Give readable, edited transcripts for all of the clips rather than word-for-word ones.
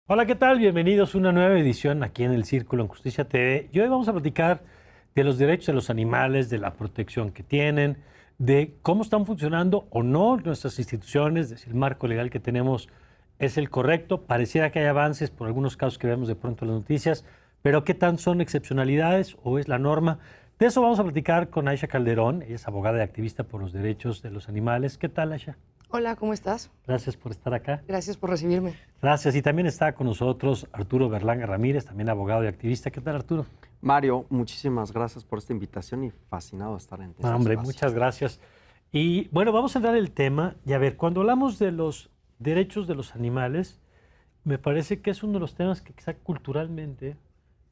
Hola, ¿qué tal? Bienvenidos a una nueva edición aquí en el Círculo en Justicia TV. Y hoy vamos a platicar de los derechos de los animales, de la protección que tienen, de cómo están funcionando o no nuestras instituciones, de si el marco legal que tenemos es el correcto. Pareciera que hay avances por algunos casos que vemos de pronto en las noticias, pero ¿qué tan son excepcionalidades o es la norma? De eso vamos a platicar con Aisha Calderón. Ella es abogada y activista por los derechos de los animales. ¿Qué tal, Aisha? Hola, ¿cómo estás? Gracias por estar acá. Gracias por recibirme. Gracias. Y también está con nosotros Arturo Berlanga Ramírez, también abogado y activista. ¿Qué tal, Arturo? Mario, muchísimas gracias por esta invitación y fascinado de estar en este Hombre, espacio. muchas gracias. Y bueno, vamos a entrar el tema. Y a ver, cuando hablamos de los derechos de los animales, me parece que es uno de los temas que quizá culturalmente,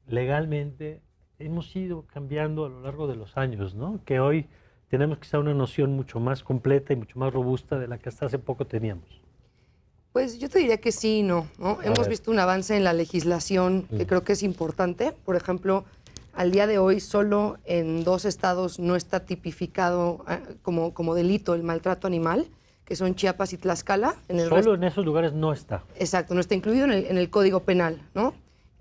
legalmente, hemos ido cambiando a lo largo de los años, ¿no? Que hoy tenemos quizá una noción mucho más completa y mucho más robusta de la que hasta hace poco teníamos. Pues yo te diría que sí y no, ¿no? Hemos ver. visto un avance en la legislación que creo que es importante. Por ejemplo, al día de hoy solo en 2 estados no está tipificado como delito el maltrato animal, que son Chiapas y Tlaxcala. Solo en esos lugares no está. Exacto, no está incluido en el Código Penal, ¿no?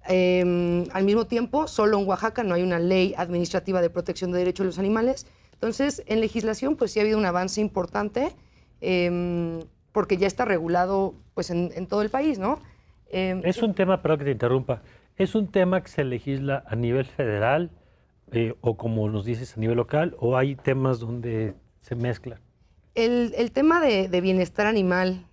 Al mismo tiempo, solo en Oaxaca no hay una ley administrativa de protección de derechos de los animales. Entonces, en legislación, pues sí ha habido un avance importante, porque ya está regulado pues, en todo el país, ¿no? Es un tema, perdón que te interrumpa, ¿es un tema que se legisla a nivel federal o como nos dices a nivel local o hay temas donde se mezclan? El tema de bienestar animal,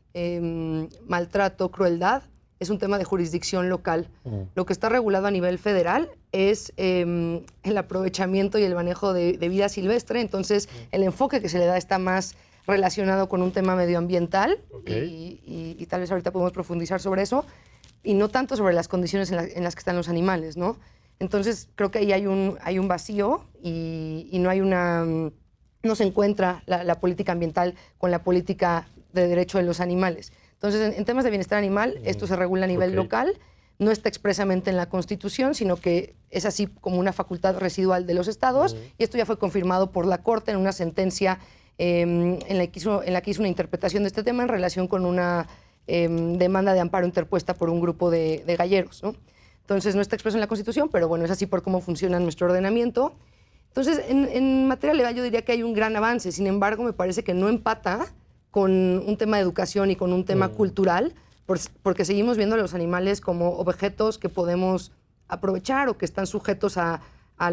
maltrato, crueldad, es un tema de jurisdicción local. Lo que está regulado a nivel federal es el aprovechamiento y el manejo de vida silvestre. Entonces, el enfoque que se le da está más relacionado con un tema medioambiental y tal vez ahorita podemos profundizar sobre eso y no tanto sobre las condiciones en las que están los animales, ¿no? Entonces, creo que ahí hay un vacío y no hay no se encuentra la política ambiental con la política de derecho de los animales. Entonces, en temas de bienestar animal, esto se regula a nivel local, no está expresamente en la Constitución, sino que es así como una facultad residual de los estados, y esto ya fue confirmado por la Corte en una sentencia en la que hizo una interpretación de este tema en relación con una demanda de amparo interpuesta por un grupo de galleros, ¿no? Entonces, no está expreso en la Constitución, pero bueno, es así por cómo funciona nuestro ordenamiento. Entonces, en materia legal yo diría que hay un gran avance, sin embargo, me parece que no empata con un tema de educación y con un tema cultural, porque seguimos viendo a los animales como objetos que podemos aprovechar o que están sujetos a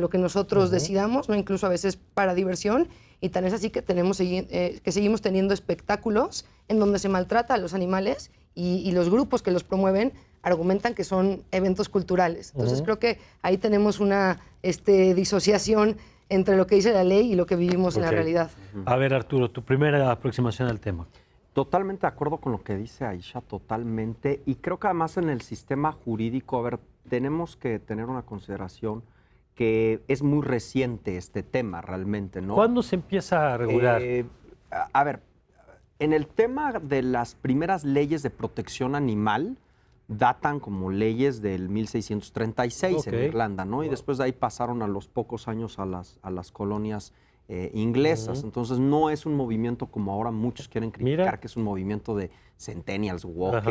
lo que nosotros decidamos, ¿no? Incluso a veces para diversión, y tan es así que seguimos teniendo espectáculos en donde se maltrata a los animales y los grupos que los promueven argumentan que son eventos culturales. Entonces creo que ahí tenemos una disociación entre lo que dice la ley y lo que vivimos en la realidad. A ver, Arturo, tu primera aproximación al tema. Totalmente de acuerdo con lo que dice Aisha, totalmente. Y creo que además en el sistema jurídico, a ver, tenemos que tener una consideración que es muy reciente este tema realmente, ¿no? ¿Cuándo se empieza a regular? A ver, en el tema de las primeras leyes de protección animal, datan como leyes del 1636 en Irlanda, ¿no? Y después de ahí pasaron a los pocos años a las colonias inglesas. Entonces no es un movimiento como ahora muchos quieren criticar, que es un movimiento de centennials, woke,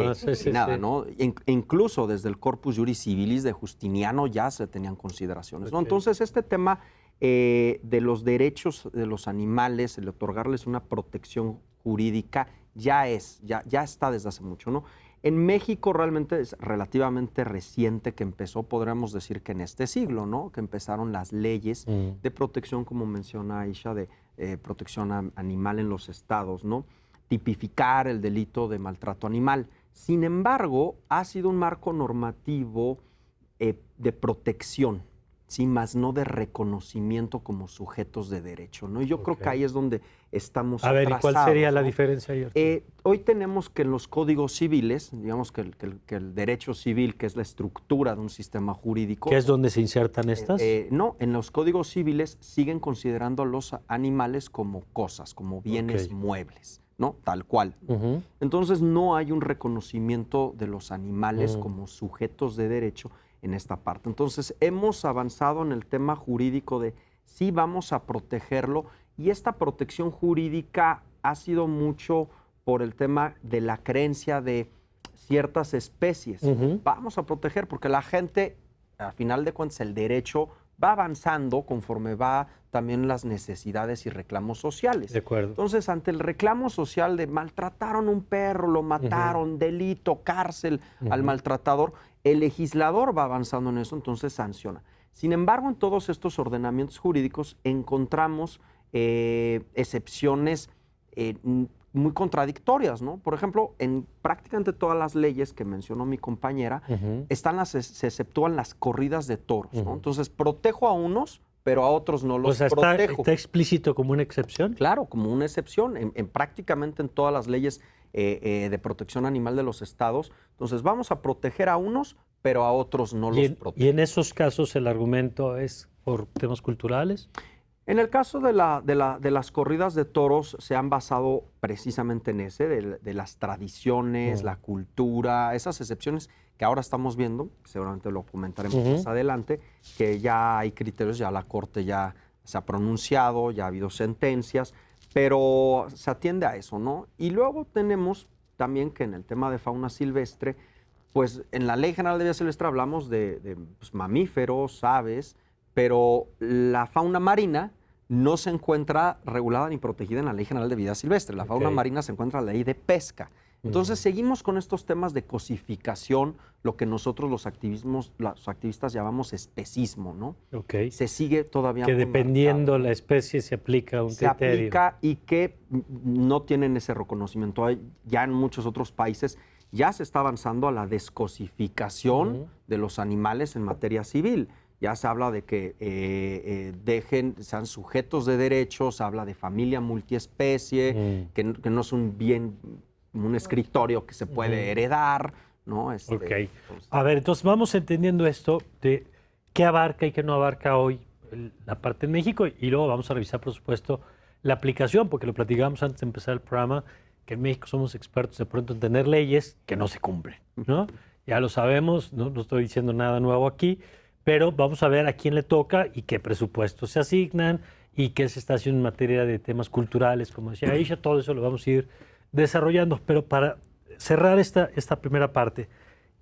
nada, ¿no? Incluso desde el Corpus Juris Civilis de Justiniano ya se tenían consideraciones, ¿no? Entonces este tema de los derechos de los animales, el otorgarles una protección jurídica, ya está desde hace mucho, ¿no? En México realmente es relativamente reciente que empezó, podríamos decir que en este siglo, ¿no? Que empezaron las leyes de protección, como menciona Aisha, de protección animal en los estados, ¿no? Tipificar el delito de maltrato animal. Sin embargo, ha sido un marco normativo de protección, sí, más no de reconocimiento como sujetos de derecho, ¿no? Y yo creo que ahí es donde estamos atrasados. A ver, ¿y cuál sería la ¿no? diferencia ahí? Hoy tenemos que en los códigos civiles, digamos que el derecho civil, que es la estructura de un sistema jurídico... ¿Qué es donde se insertan estas? No, en los códigos civiles siguen considerando a los animales como cosas, como bienes muebles, ¿no? Tal cual. Entonces no hay un reconocimiento de los animales como sujetos de derecho en esta parte. Entonces hemos avanzado en el tema jurídico de sí vamos a protegerlo, y esta protección jurídica ha sido mucho por el tema de la creencia de ciertas especies. Ujú. Vamos a proteger porque la gente, al final de cuentas, el derecho va avanzando conforme va también las necesidades y reclamos sociales. De acuerdo. Entonces, ante el reclamo social de maltrataron a un perro, lo mataron, delito, cárcel al maltratador, el legislador va avanzando en eso, entonces sanciona. Sin embargo, en todos estos ordenamientos jurídicos encontramos excepciones muy contradictorias, ¿no? Por ejemplo, en prácticamente todas las leyes que mencionó mi compañera, se exceptúan las corridas de toros, ¿no? Entonces, protejo a unos, pero a otros no los O sea, protejo. está explícito como una excepción. Claro, como una excepción, prácticamente en todas las leyes de protección animal de los estados. Entonces, vamos a proteger a unos, pero a otros no los protejo. Y en esos casos el argumento es por temas culturales. En el caso de las corridas de toros, se han basado precisamente en ese, de las tradiciones, la cultura, esas excepciones que ahora estamos viendo, seguramente lo comentaremos más adelante, que ya hay criterios, ya la Corte ya se ha pronunciado, ya ha habido sentencias, pero se atiende a eso, ¿no? Y luego tenemos también que en el tema de fauna silvestre, pues en la Ley General de Vida Silvestre hablamos de pues, mamíferos, aves, pero la fauna marina no se encuentra regulada ni protegida en la Ley General de Vida Silvestre. La fauna marina se encuentra en la Ley de Pesca. Entonces, seguimos con estos temas de cosificación, lo que nosotros los activistas llamamos especismo, ¿no? Okay. Se sigue todavía que muy dependiendo marcado. la especie se aplica un Se criterio. aplica y que no tienen ese reconocimiento. Ya en muchos otros países ya se está avanzando a la descosificación de los animales en materia civil. Ya se habla de que sean sujetos de derechos, se habla de familia multiespecie, que no es un bien, un escritorio que se puede heredar, ¿no? Ok. A ver, entonces vamos entendiendo esto de qué abarca y qué no abarca hoy la parte en México y luego vamos a revisar, por supuesto, la aplicación, porque lo platicábamos antes de empezar el programa, que en México somos expertos de pronto en tener leyes que no se cumplen, ¿no? Ya lo sabemos, no estoy diciendo nada nuevo aquí, pero vamos a ver a quién le toca y qué presupuestos se asignan y qué se está haciendo en materia de temas culturales, como decía Aisha, todo eso lo vamos a ir desarrollando. Pero para cerrar esta primera parte,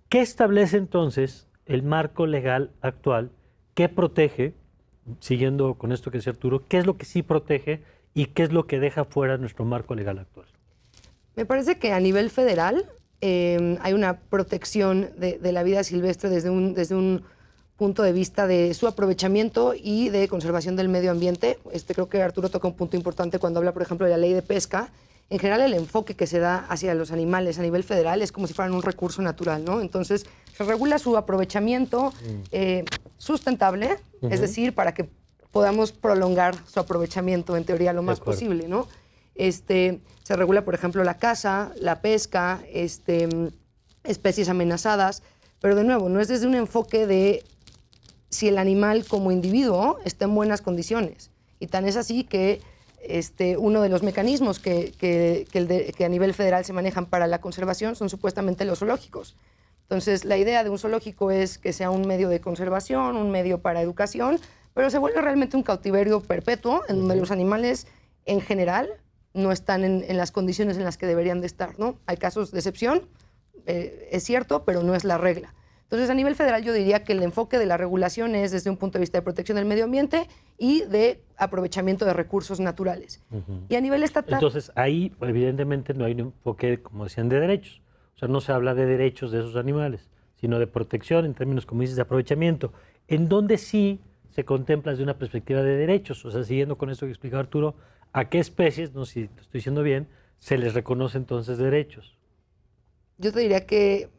¿qué establece entonces el marco legal actual? ¿Qué protege, siguiendo con esto que decía Arturo, qué es lo que sí protege y qué es lo que deja fuera nuestro marco legal actual? Me parece que a nivel federal hay una protección de la vida silvestre desde un punto de vista de su aprovechamiento y de conservación del medio ambiente. Creo que Arturo toca un punto importante cuando habla, por ejemplo, de la ley de pesca. En general, el enfoque que se da hacia los animales a nivel federal es como si fueran un recurso natural, ¿no? Entonces, se regula su aprovechamiento sustentable, es decir, para que podamos prolongar su aprovechamiento, en teoría, lo más posible, ¿no? Se regula, por ejemplo, la caza, la pesca, especies amenazadas, pero de nuevo, no es desde un enfoque de si el animal como individuo está en buenas condiciones. Y tan es así que uno de los mecanismos que a nivel federal se manejan para la conservación son supuestamente los zoológicos. Entonces, la idea de un zoológico es que sea un medio de conservación, un medio para educación, pero se vuelve realmente un cautiverio perpetuo en donde los animales en general no están en las condiciones en las que deberían de estar, ¿no? Hay casos de excepción, es cierto, pero no es la regla. Entonces, a nivel federal yo diría que el enfoque de la regulación es desde un punto de vista de protección del medio ambiente y de aprovechamiento de recursos naturales. Y a nivel estatal... Entonces, ahí evidentemente no hay un enfoque, como decían, de derechos. O sea, no se habla de derechos de esos animales, sino de protección en términos, como dices, de aprovechamiento. En donde sí se contempla desde una perspectiva de derechos. O sea, siguiendo con esto que explicaba Arturo, ¿a qué especies, no sé si lo estoy diciendo bien, se les reconoce entonces derechos? Yo te diría que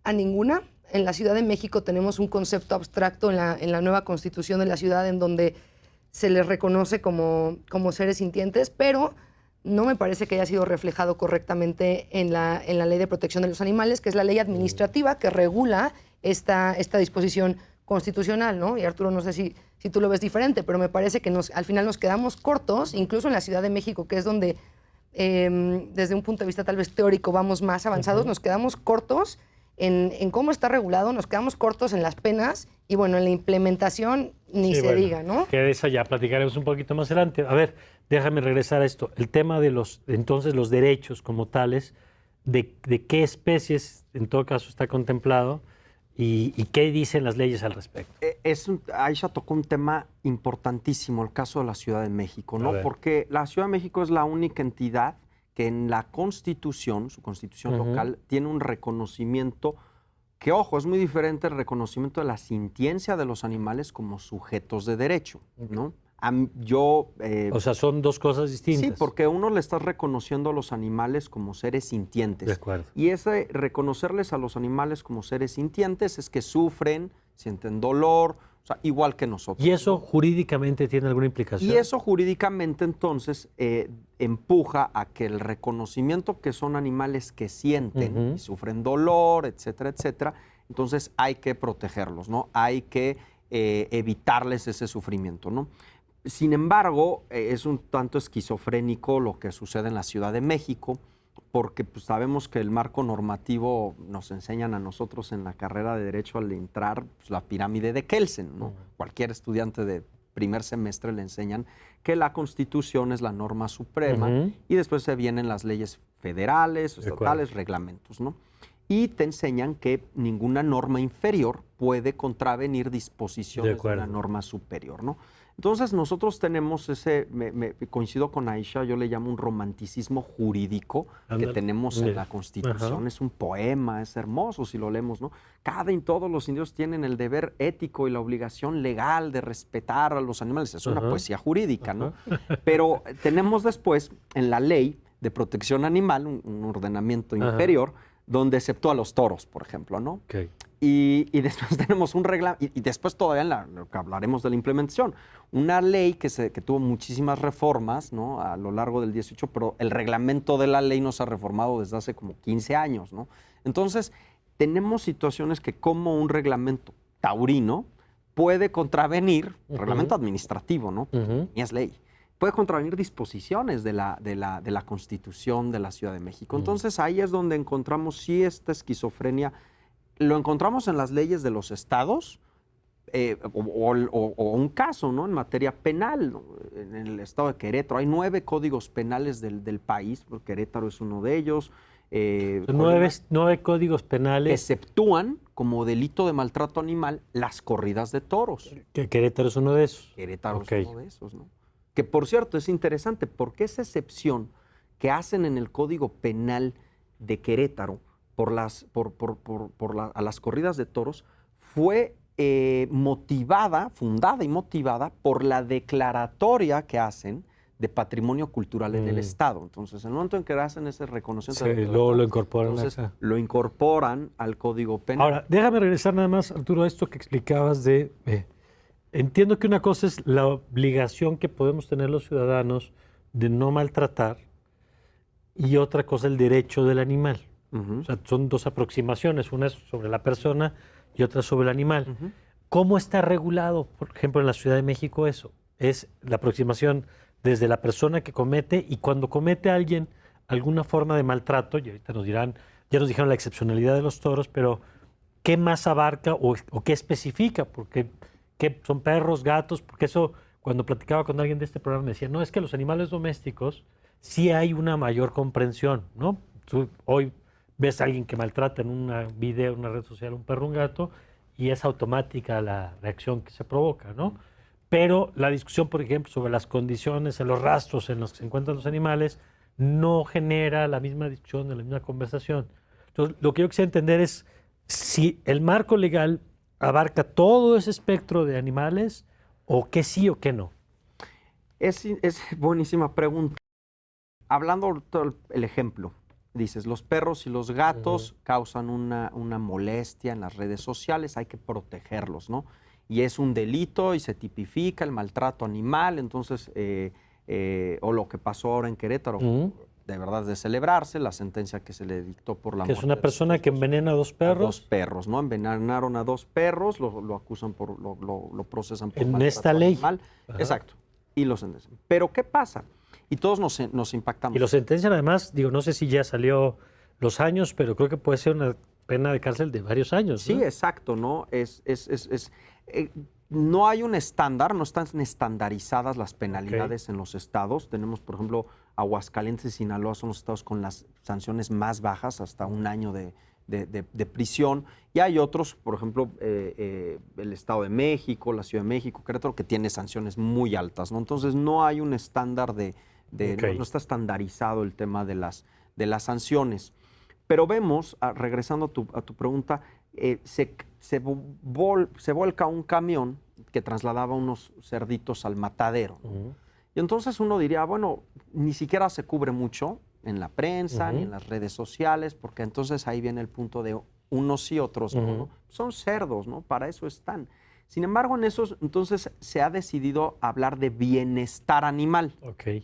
a ninguna. En la Ciudad de México tenemos un concepto abstracto en la nueva constitución de la ciudad en donde se les reconoce como seres sintientes, pero no me parece que haya sido reflejado correctamente en la Ley de Protección de los Animales, que es la ley administrativa que regula esta disposición constitucional, ¿no? Y Arturo, no sé si tú lo ves diferente, pero me parece que al final nos quedamos cortos, incluso en la Ciudad de México, que es donde desde un punto de vista tal vez teórico vamos más avanzados, nos quedamos cortos en cómo está regulado, nos quedamos cortos en las penas y bueno, en la implementación ni se diga, ¿no? Que de esa ya platicaremos un poquito más adelante. A ver, déjame regresar a esto. El tema de entonces los derechos como tales, de qué especies en todo caso está contemplado y qué dicen las leyes al respecto. Aisha tocó un tema importantísimo, el caso de la Ciudad de México, ¿no? A ver. Porque la Ciudad de México es la única entidad que en la Constitución, su Constitución local, tiene un reconocimiento que, ojo, es muy diferente el reconocimiento de la sintiencia de los animales como sujetos de derecho, ¿no? O sea, son dos cosas distintas. Sí, porque uno le está reconociendo a los animales como seres sintientes. De acuerdo. Y ese reconocerles a los animales como seres sintientes es que sufren, sienten dolor, o sea, igual que nosotros. ¿Y eso jurídicamente tiene alguna implicación? Y eso jurídicamente entonces empuja a que el reconocimiento que son animales que sienten y sufren dolor, etcétera, etcétera, entonces hay que protegerlos, ¿no? Hay que evitarles ese sufrimiento, ¿no? Sin embargo, es un tanto esquizofrénico lo que sucede en la Ciudad de México, porque pues, sabemos que el marco normativo nos enseñan a nosotros en la carrera de Derecho al entrar pues, la pirámide de Kelsen, ¿no? Cualquier estudiante de primer semestre le enseñan que la Constitución es la norma suprema y después se vienen las leyes federales, estatales, reglamentos, ¿no? Y te enseñan que ninguna norma inferior puede contravenir disposiciones de una norma superior, ¿no? Entonces nosotros tenemos coincido con Aisha, yo le llamo un romanticismo jurídico que tenemos en la Constitución. Es un poema, es hermoso si lo leemos, ¿no? Cada y todos los indios tienen el deber ético y la obligación legal de respetar a los animales. Es una poesía jurídica, ¿no? Pero tenemos después en la ley de protección animal un ordenamiento inferior donde exceptúa a los toros, por ejemplo, ¿no? Okay. Y después tenemos un reglamento, y después todavía lo que hablaremos de la implementación, una ley que tuvo muchísimas reformas, ¿no? A lo largo del 18, pero el reglamento de la ley no se ha reformado desde hace como 15 años, ¿no? Entonces, tenemos situaciones que como un reglamento taurino puede contravenir, reglamento administrativo, ¿no? Ni es ley. Puede contravenir disposiciones de la Constitución de la Ciudad de México. Entonces, ahí es donde encontramos sí esta esquizofrenia. Lo encontramos en las leyes de los estados o un caso, ¿no? En materia penal, ¿no? En el estado de Querétaro. Hay 9 códigos penales del país, Querétaro es uno de ellos. 9 códigos penales. Exceptúan como delito de maltrato animal las corridas de toros. Que Querétaro es uno de esos. Querétaro es uno de esos, ¿no? Que por cierto es interesante porque esa excepción que hacen en el Código Penal de Querétaro a las corridas de toros fue fundada y motivada por la declaratoria que hacen de patrimonio cultural en el Estado. Entonces, en el momento en que hacen ese reconocimiento, luego lo incorporan. Entonces, lo incorporan al Código Penal. Ahora, déjame regresar nada más, Arturo, a esto que explicabas de... entiendo que una cosa es la obligación que podemos tener los ciudadanos de no maltratar y otra cosa el derecho del animal. O sea, son dos aproximaciones, una es sobre la persona y otra sobre el animal. ¿Cómo está regulado, por ejemplo, en la Ciudad de México eso? Es la aproximación desde la persona que comete y cuando comete a alguien alguna forma de maltrato, y ahorita nos dirán, ya nos dijeron la excepcionalidad de los toros, pero ¿qué más abarca o qué especifica? Porque ¿qué son perros, gatos? Porque eso, cuando platicaba con alguien de este programa, me decía, no, es que los animales domésticos sí hay una mayor comprensión, ¿no? Tú hoy ves a alguien que maltrata en un video, en una red social, un perro, un gato, y es automática la reacción que se provoca, ¿no? Pero la discusión, por ejemplo, sobre las condiciones en los rastros en los que se encuentran los animales no genera la misma discusión, la misma conversación. Entonces, lo que yo quisiera entender es si el marco legal abarca todo ese espectro de animales o qué sí o qué no. Es buenísima pregunta. Hablando el ejemplo, dices, los perros y los gatos causan una molestia en las redes sociales, hay que protegerlos, ¿no? Y es un delito y se tipifica el maltrato animal, entonces, o lo que pasó ahora en Querétaro, de verdad es de celebrarse, la sentencia que se le dictó por la muerte. Que es una persona que envenena a 2 perros. A 2 perros, ¿no? Envenenaron a 2 perros, lo acusan lo procesan por en esta ley. Animal. Exacto, y lo sentencian. Pero ¿qué pasa? Y todos nos impactamos. Y lo sentencian además, digo, no sé si ya salió los años, pero creo que puede ser una pena de cárcel de varios años, Sí, ¿no? exacto, ¿no? No hay un estándar, no están estandarizadas las penalidades en los estados. Tenemos, por ejemplo, Aguascalientes y Sinaloa son los estados con las sanciones más bajas, hasta 1 año de prisión. Y hay otros, por ejemplo, el Estado de México, la Ciudad de México, Querétaro, que tiene sanciones muy altas, ¿no? Entonces no hay un estándar no está estandarizado el tema de las sanciones. Pero vemos, regresando a tu pregunta, se vuelca un camión que trasladaba unos cerditos al matadero, ¿no? Y entonces uno diría, bueno, ni siquiera se cubre mucho en la prensa ni en las redes sociales, porque entonces ahí viene el punto de unos sí, otros no, ¿no? Son cerdos, ¿no? Para eso están. Sin embargo, en esos, entonces se ha decidido hablar de bienestar animal,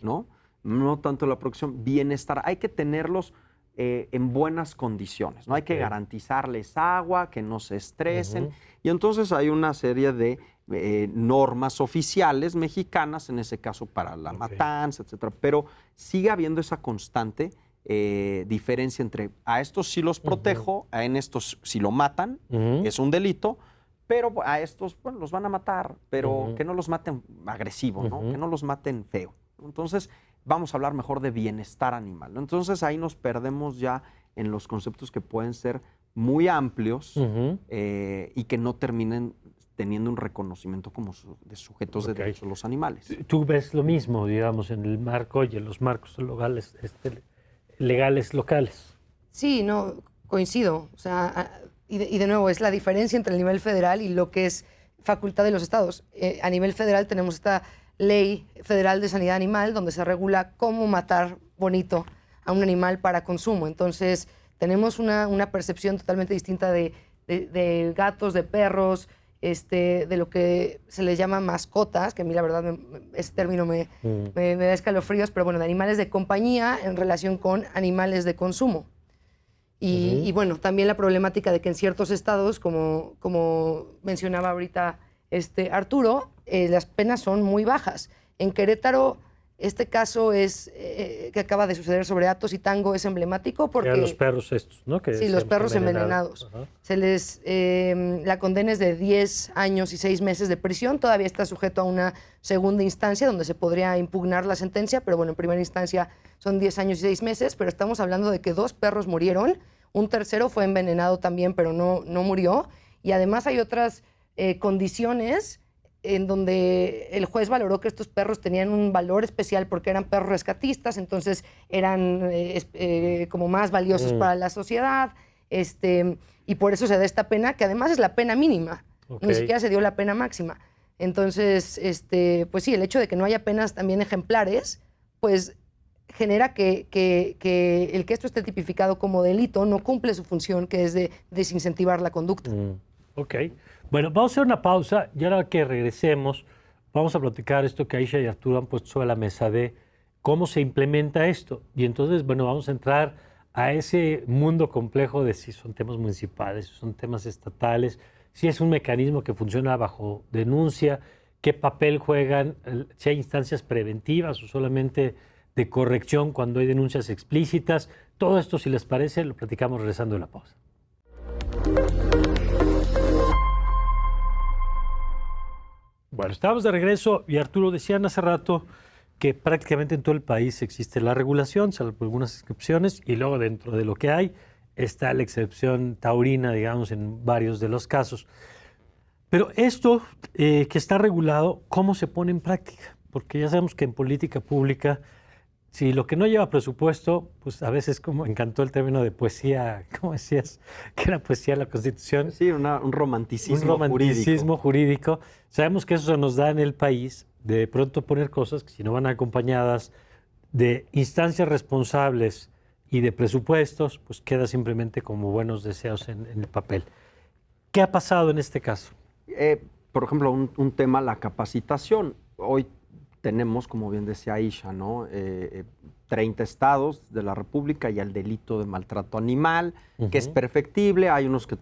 ¿no? No tanto la producción, bienestar. Hay que tenerlos en buenas condiciones, ¿no? Hay que garantizarles agua, que no se estresen. Y entonces hay una serie de normas oficiales mexicanas, en ese caso para la matanza, etcétera. Pero sigue habiendo esa constante diferencia entre a estos sí los protejo, en estos si lo matan, es un delito, pero a estos, bueno, los van a matar, pero que no los maten agresivo, ¿no? Que no los maten feo. Entonces, vamos a hablar mejor de bienestar animal, ¿no? Entonces, ahí nos perdemos ya en los conceptos que pueden ser muy amplios y que no terminen teniendo un reconocimiento como de sujetos de derechos los animales. ¿Tú ves lo mismo, digamos, en el marco y en los marcos legales locales? Sí, no, coincido. O sea, y de nuevo, es la diferencia entre el nivel federal y lo que es facultad de los estados. A nivel federal tenemos esta Ley Federal de Sanidad Animal, donde se regula cómo matar bonito a un animal para consumo. Entonces, tenemos una percepción totalmente distinta de gatos, de perros, de lo que se les llama mascotas, que a mí la verdad ese término me da escalofríos, pero bueno, de animales de compañía en relación con animales de consumo. Y bueno, también la problemática de que en ciertos estados, como mencionaba ahorita Arturo, las penas son muy bajas. En Querétaro, este caso que acaba de suceder sobre Atos y Tango es emblemático porque... Eran los perros estos, ¿no? Sí, los perros envenenados. La condena es de 10 años y 6 meses de prisión. Todavía está sujeto a una segunda instancia donde se podría impugnar la sentencia, pero bueno, en primera instancia son 10 años y 6 meses, pero estamos hablando de que 2 perros murieron, un tercero fue envenenado también, pero no murió, y además hay otras condiciones en donde el juez valoró que estos perros tenían un valor especial porque eran perros rescatistas, entonces eran como más valiosos para la sociedad, y por eso se da esta pena, que además es la pena mínima, ni siquiera se dio la pena máxima. Entonces, pues sí, el hecho de que no haya penas también ejemplares, pues genera que el que esto esté tipificado como delito no cumple su función, que es de desincentivar la conducta. Ok. Bueno, vamos a hacer una pausa y ahora que regresemos vamos a platicar esto que Aisha y Arturo han puesto sobre la mesa de cómo se implementa esto. Y entonces, bueno, vamos a entrar a ese mundo complejo de si son temas municipales, si son temas estatales, si es un mecanismo que funciona bajo denuncia, qué papel juegan, si hay instancias preventivas o solamente de corrección cuando hay denuncias explícitas. Todo esto, si les parece, lo platicamos regresando de la pausa. Bueno, estamos de regreso y Arturo, decían hace rato que prácticamente en todo el país existe la regulación, salvo algunas excepciones, y luego dentro de lo que hay está la excepción taurina, digamos, en varios de los casos. Pero esto que está regulado, ¿cómo se pone en práctica? Porque ya sabemos que en política pública, si lo que no lleva presupuesto, pues a veces, como encantó el término de poesía, ¿cómo decías? Que era poesía la Constitución. Sí, un romanticismo jurídico. Sabemos que eso se nos da en el país, de pronto poner cosas que si no van acompañadas de instancias responsables y de presupuestos, pues queda simplemente como buenos deseos en el papel. ¿Qué ha pasado en este caso? Por ejemplo, un tema, la capacitación. Hoy tenemos, como bien decía Aisha, ¿no? 30 estados de la República y el delito de maltrato animal, que es perfectible. Hay unos que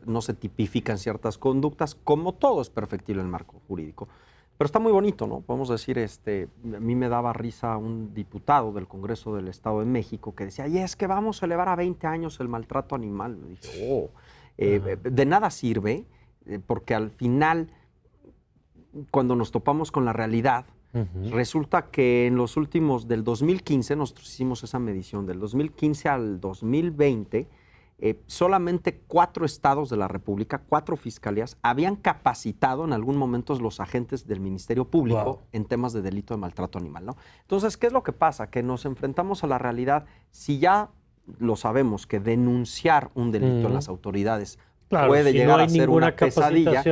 no se tipifican ciertas conductas, como todo es perfectible en el marco jurídico. Pero está muy bonito, ¿no? Podemos decir, a mí me daba risa un diputado del Congreso del Estado de México que decía, y es que vamos a elevar a 20 años el maltrato animal. Me dije, de nada sirve, porque al final, cuando nos topamos con la realidad, Resulta que en los últimos, del 2015, nosotros hicimos esa medición, del 2015 al 2020, solamente 4 estados de la República, 4 fiscalías, habían capacitado en algún momento los agentes del Ministerio Público en temas de delito de maltrato animal, ¿no? Entonces, ¿qué es lo que pasa? Que nos enfrentamos a la realidad, si ya lo sabemos, que denunciar un delito en las autoridades puede llegar a ser una pesadilla,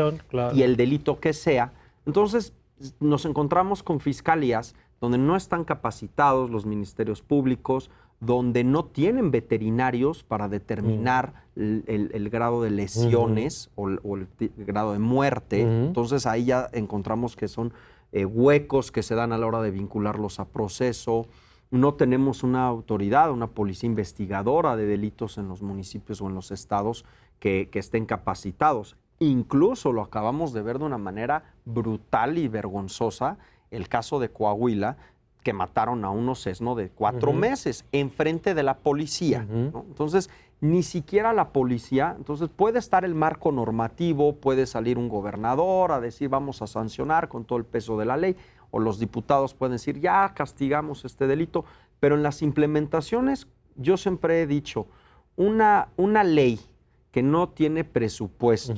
y el delito que sea, entonces nos encontramos con fiscalías donde no están capacitados los ministerios públicos, donde no tienen veterinarios para determinar el grado de lesiones o el grado de muerte. Entonces ahí ya encontramos que son huecos que se dan a la hora de vincularlos a proceso. No tenemos una autoridad, una policía investigadora de delitos en los municipios o en los estados que estén capacitados. Incluso lo acabamos de ver de una manera brutal y vergonzosa, el caso de Coahuila, que mataron a unos sesno de 4 meses enfrente de la policía, ¿no? Entonces, ni siquiera la policía, entonces puede estar el marco normativo, puede salir un gobernador a decir vamos a sancionar con todo el peso de la ley, o los diputados pueden decir ya castigamos este delito, pero en las implementaciones yo siempre he dicho, una ley que no tiene presupuesto,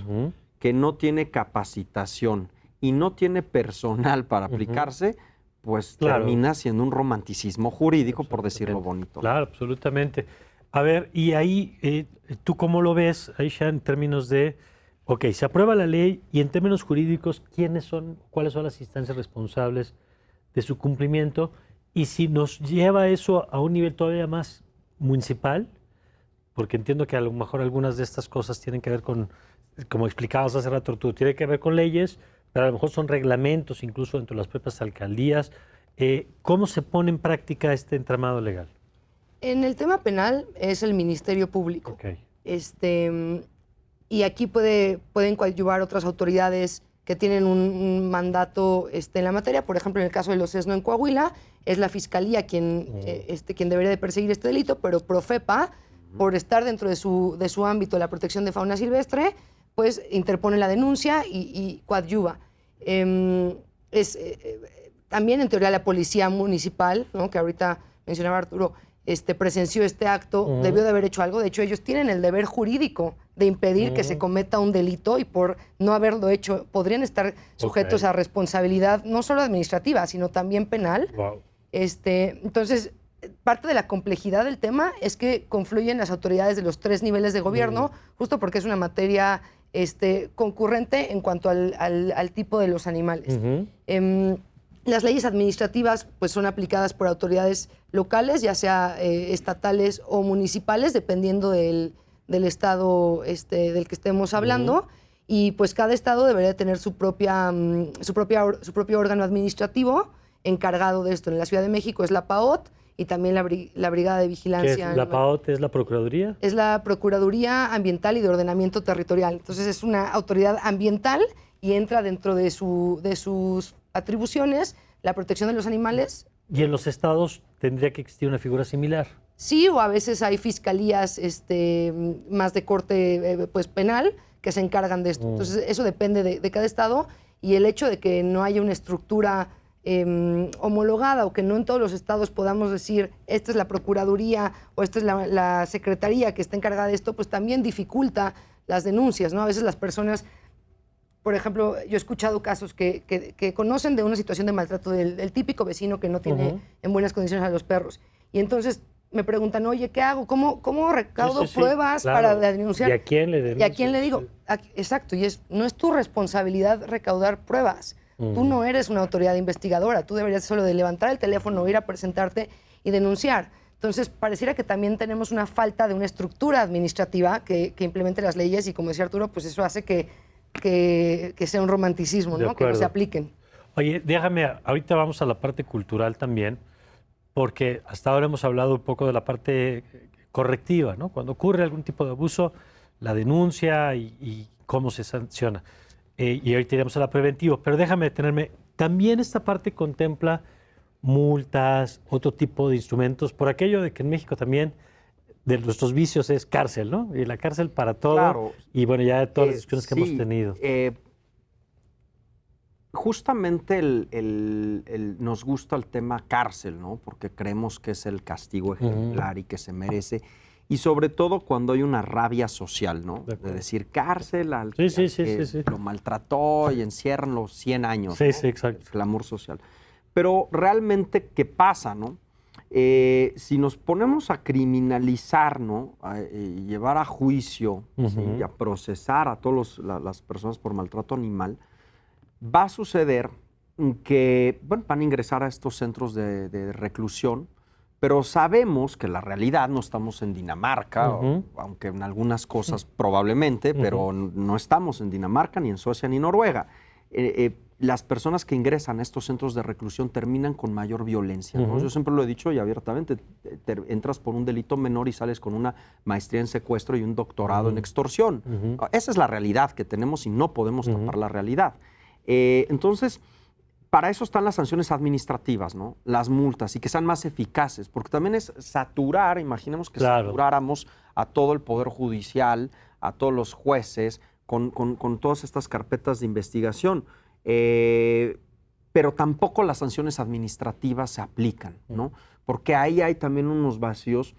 que no tiene capacitación y no tiene personal para aplicarse, pues termina siendo un romanticismo jurídico, por decirlo bonito. Claro, absolutamente. A ver, y ahí, ¿tú cómo lo ves, Aisha, en términos de, ok, se aprueba la ley y en términos jurídicos, cuáles son las instancias responsables de su cumplimiento? Y si nos lleva eso a un nivel todavía más municipal, porque entiendo que a lo mejor algunas de estas cosas tienen que ver con, como explicabas hace rato tú, tiene que ver con leyes, pero a lo mejor son reglamentos incluso dentro de las propias alcaldías. ¿Cómo se pone en práctica este entramado legal? En el tema penal es el Ministerio Público. Y aquí pueden coadyuvar otras autoridades que tienen un mandato en la materia. Por ejemplo, en el caso de los sesno en Coahuila, es la Fiscalía quien debería de perseguir este delito, pero Profepa, por estar dentro de su ámbito, la protección de fauna silvestre, pues interpone la denuncia y coadyuva. También, en teoría, la Policía Municipal, ¿no?, que ahorita mencionaba Arturo, presenció este acto, debió de haber hecho algo. De hecho, ellos tienen el deber jurídico de impedir que se cometa un delito, y por no haberlo hecho podrían estar sujetos a responsabilidad no solo administrativa, sino también penal. Entonces, parte de la complejidad del tema es que confluyen las autoridades de los 3 niveles de gobierno, justo porque es una materia concurrente en cuanto al tipo de los animales. Las leyes administrativas pues son aplicadas por autoridades locales, ya sea estatales o municipales, dependiendo del estado del que estemos hablando. Y pues cada estado debería tener su propio órgano administrativo encargado de esto. En la Ciudad de México es la PAOT y también la Brigada de Vigilancia. ¿La PAOT es la Procuraduría? Es la Procuraduría Ambiental y de Ordenamiento Territorial. Entonces es una autoridad ambiental y entra dentro de sus atribuciones la protección de los animales. ¿Y en los estados tendría que existir una figura similar? Sí, o a veces hay fiscalías más de corte pues penal que se encargan de esto. Entonces eso depende de cada estado, y el hecho de que no haya una estructura homologada, o que no en todos los estados podamos decir esta es la Procuraduría o esta es la Secretaría que está encargada de esto, pues también dificulta las denuncias, ¿no? A veces las personas, por ejemplo, yo he escuchado casos que conocen de una situación de maltrato del típico vecino que no tiene en buenas condiciones a los perros, y entonces me preguntan, oye, ¿qué hago? ¿Cómo recaudo pruebas para denunciar? ¿Y a quién le denuncias? ¿Y a quién le digo? Exacto, y no es tu responsabilidad recaudar pruebas. Tú no eres una autoridad investigadora, tú deberías solo de levantar el teléfono, ir a presentarte y denunciar. Entonces, pareciera que también tenemos una falta de una estructura administrativa que implemente las leyes, y como decía Arturo, pues eso hace que sea un romanticismo, ¿no? Que no se apliquen. Oye, déjame, ahorita vamos a la parte cultural también, porque hasta ahora hemos hablado un poco de la parte correctiva, ¿no? Cuando ocurre algún tipo de abuso, la denuncia y cómo se sanciona. Y ahorita iremos a la preventiva, pero déjame detenerme. También esta parte contempla multas, otro tipo de instrumentos, por aquello de que en México también de nuestros vicios es cárcel, ¿no? Y la cárcel para todo. Claro. Y bueno, ya todas las discusiones que hemos tenido. justamente nos gusta el tema cárcel, ¿no? Porque creemos que es el castigo ejemplar y que se merece. Y sobre todo cuando hay una rabia social, ¿no? De decir cárcel al que lo maltrató y encierran los 100 años. Sí, ¿no? sí, exacto. El clamor social. Pero realmente, ¿qué pasa, no? Si nos ponemos a criminalizar, ¿no? Y llevar a juicio, ¿sí? Y a procesar a todas las personas por maltrato animal, va a suceder que van a ingresar a estos centros de reclusión, pero sabemos que la realidad, no estamos en Dinamarca, aunque en algunas cosas probablemente, pero no estamos en Dinamarca, ni en Suecia, ni en Noruega. Las personas que ingresan a estos centros de reclusión terminan con mayor violencia, ¿no? Yo siempre lo he dicho y abiertamente, entras por un delito menor y sales con una maestría en secuestro y un doctorado en extorsión. Esa es la realidad que tenemos y no podemos tapar la realidad. Entonces, para eso están las sanciones administrativas, ¿no? Las multas, y que sean más eficaces, porque también es saturar, imaginemos que saturáramos a todo el Poder Judicial, a todos los jueces, con todas estas carpetas de investigación. Pero tampoco las sanciones administrativas se aplican, ¿no? Porque ahí hay también unos vacíos.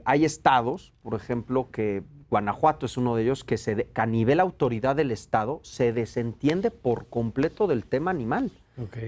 Hay estados, por ejemplo, que Guanajuato es uno de ellos, que a nivel autoridad del estado se desentiende por completo del tema animal.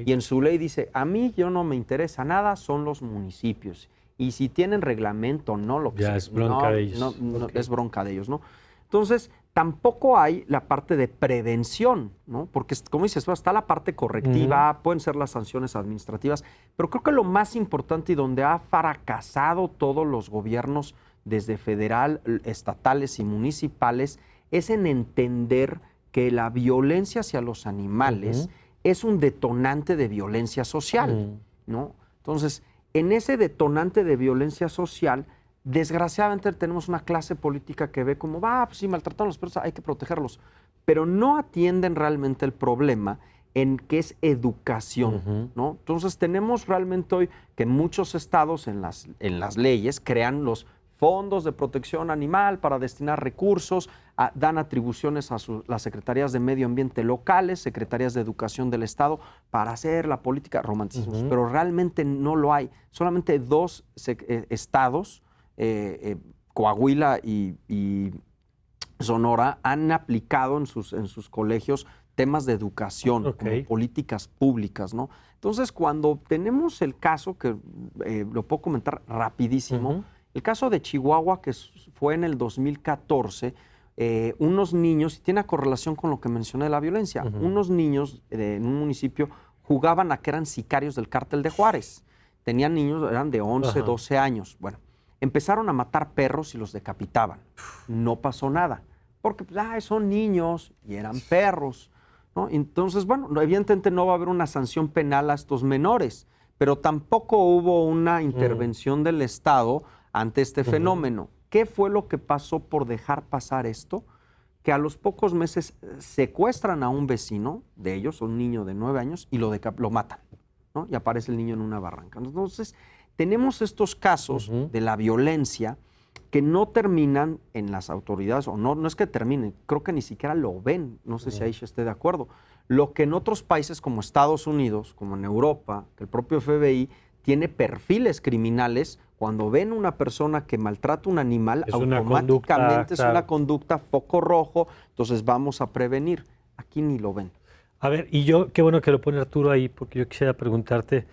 Y en su ley dice, a mí yo no me interesa nada, son los municipios. Y si tienen reglamento, no lo que sea. Es bronca de ellos. Es bronca de ellos, ¿no? Entonces, tampoco hay la parte de prevención, ¿no? Porque, como dices, está la parte correctiva, pueden ser las sanciones administrativas, pero creo que lo más importante y donde ha fracasado todos los gobiernos, desde federal, estatales y municipales, es en entender que la violencia hacia los animales es un detonante de violencia social, ¿no? Entonces, en ese detonante de violencia social, desgraciadamente tenemos una clase política que ve como, pues si maltratan a los perros hay que protegerlos, pero no atienden realmente el problema en que es educación, ¿no? Entonces tenemos realmente hoy que muchos estados en las leyes crean los fondos de protección animal para destinar recursos, dan atribuciones a las secretarías de medio ambiente locales, secretarías de educación del estado para hacer la política romanticismos, pero realmente no lo hay. Solamente 2 estados, Coahuila y Sonora, han aplicado en sus colegios temas de educación, como políticas públicas, ¿no? Entonces, cuando tenemos el caso, que lo puedo comentar rapidísimo, el caso de Chihuahua, que fue en el 2014, unos niños, y tiene correlación con lo que mencioné de la violencia, unos niños en un municipio jugaban a que eran sicarios del cártel de Juárez. Tenían niños, eran de 11, 12 años. Bueno, empezaron a matar perros y los decapitaban. No pasó nada, porque son niños y eran perros, ¿no? Entonces, bueno, evidentemente no va a haber una sanción penal a estos menores, pero tampoco hubo una intervención del Estado ante este fenómeno. ¿Qué fue lo que pasó por dejar pasar esto? Que a los pocos meses secuestran a un vecino de ellos, un niño de 9 años, y lo matan, ¿no? Y aparece el niño en una barranca. Entonces, tenemos estos casos de la violencia que no terminan en las autoridades, o no es que terminen, creo que ni siquiera lo ven, no sé si Aisha esté de acuerdo. Lo que en otros países como Estados Unidos, como en Europa, que el propio FBI tiene perfiles criminales, cuando ven una persona que maltrata un animal, automáticamente es una conducta foco rojo, entonces vamos a prevenir. Aquí ni lo ven. A ver, y qué bueno que lo pone Arturo ahí, porque yo quisiera preguntarte,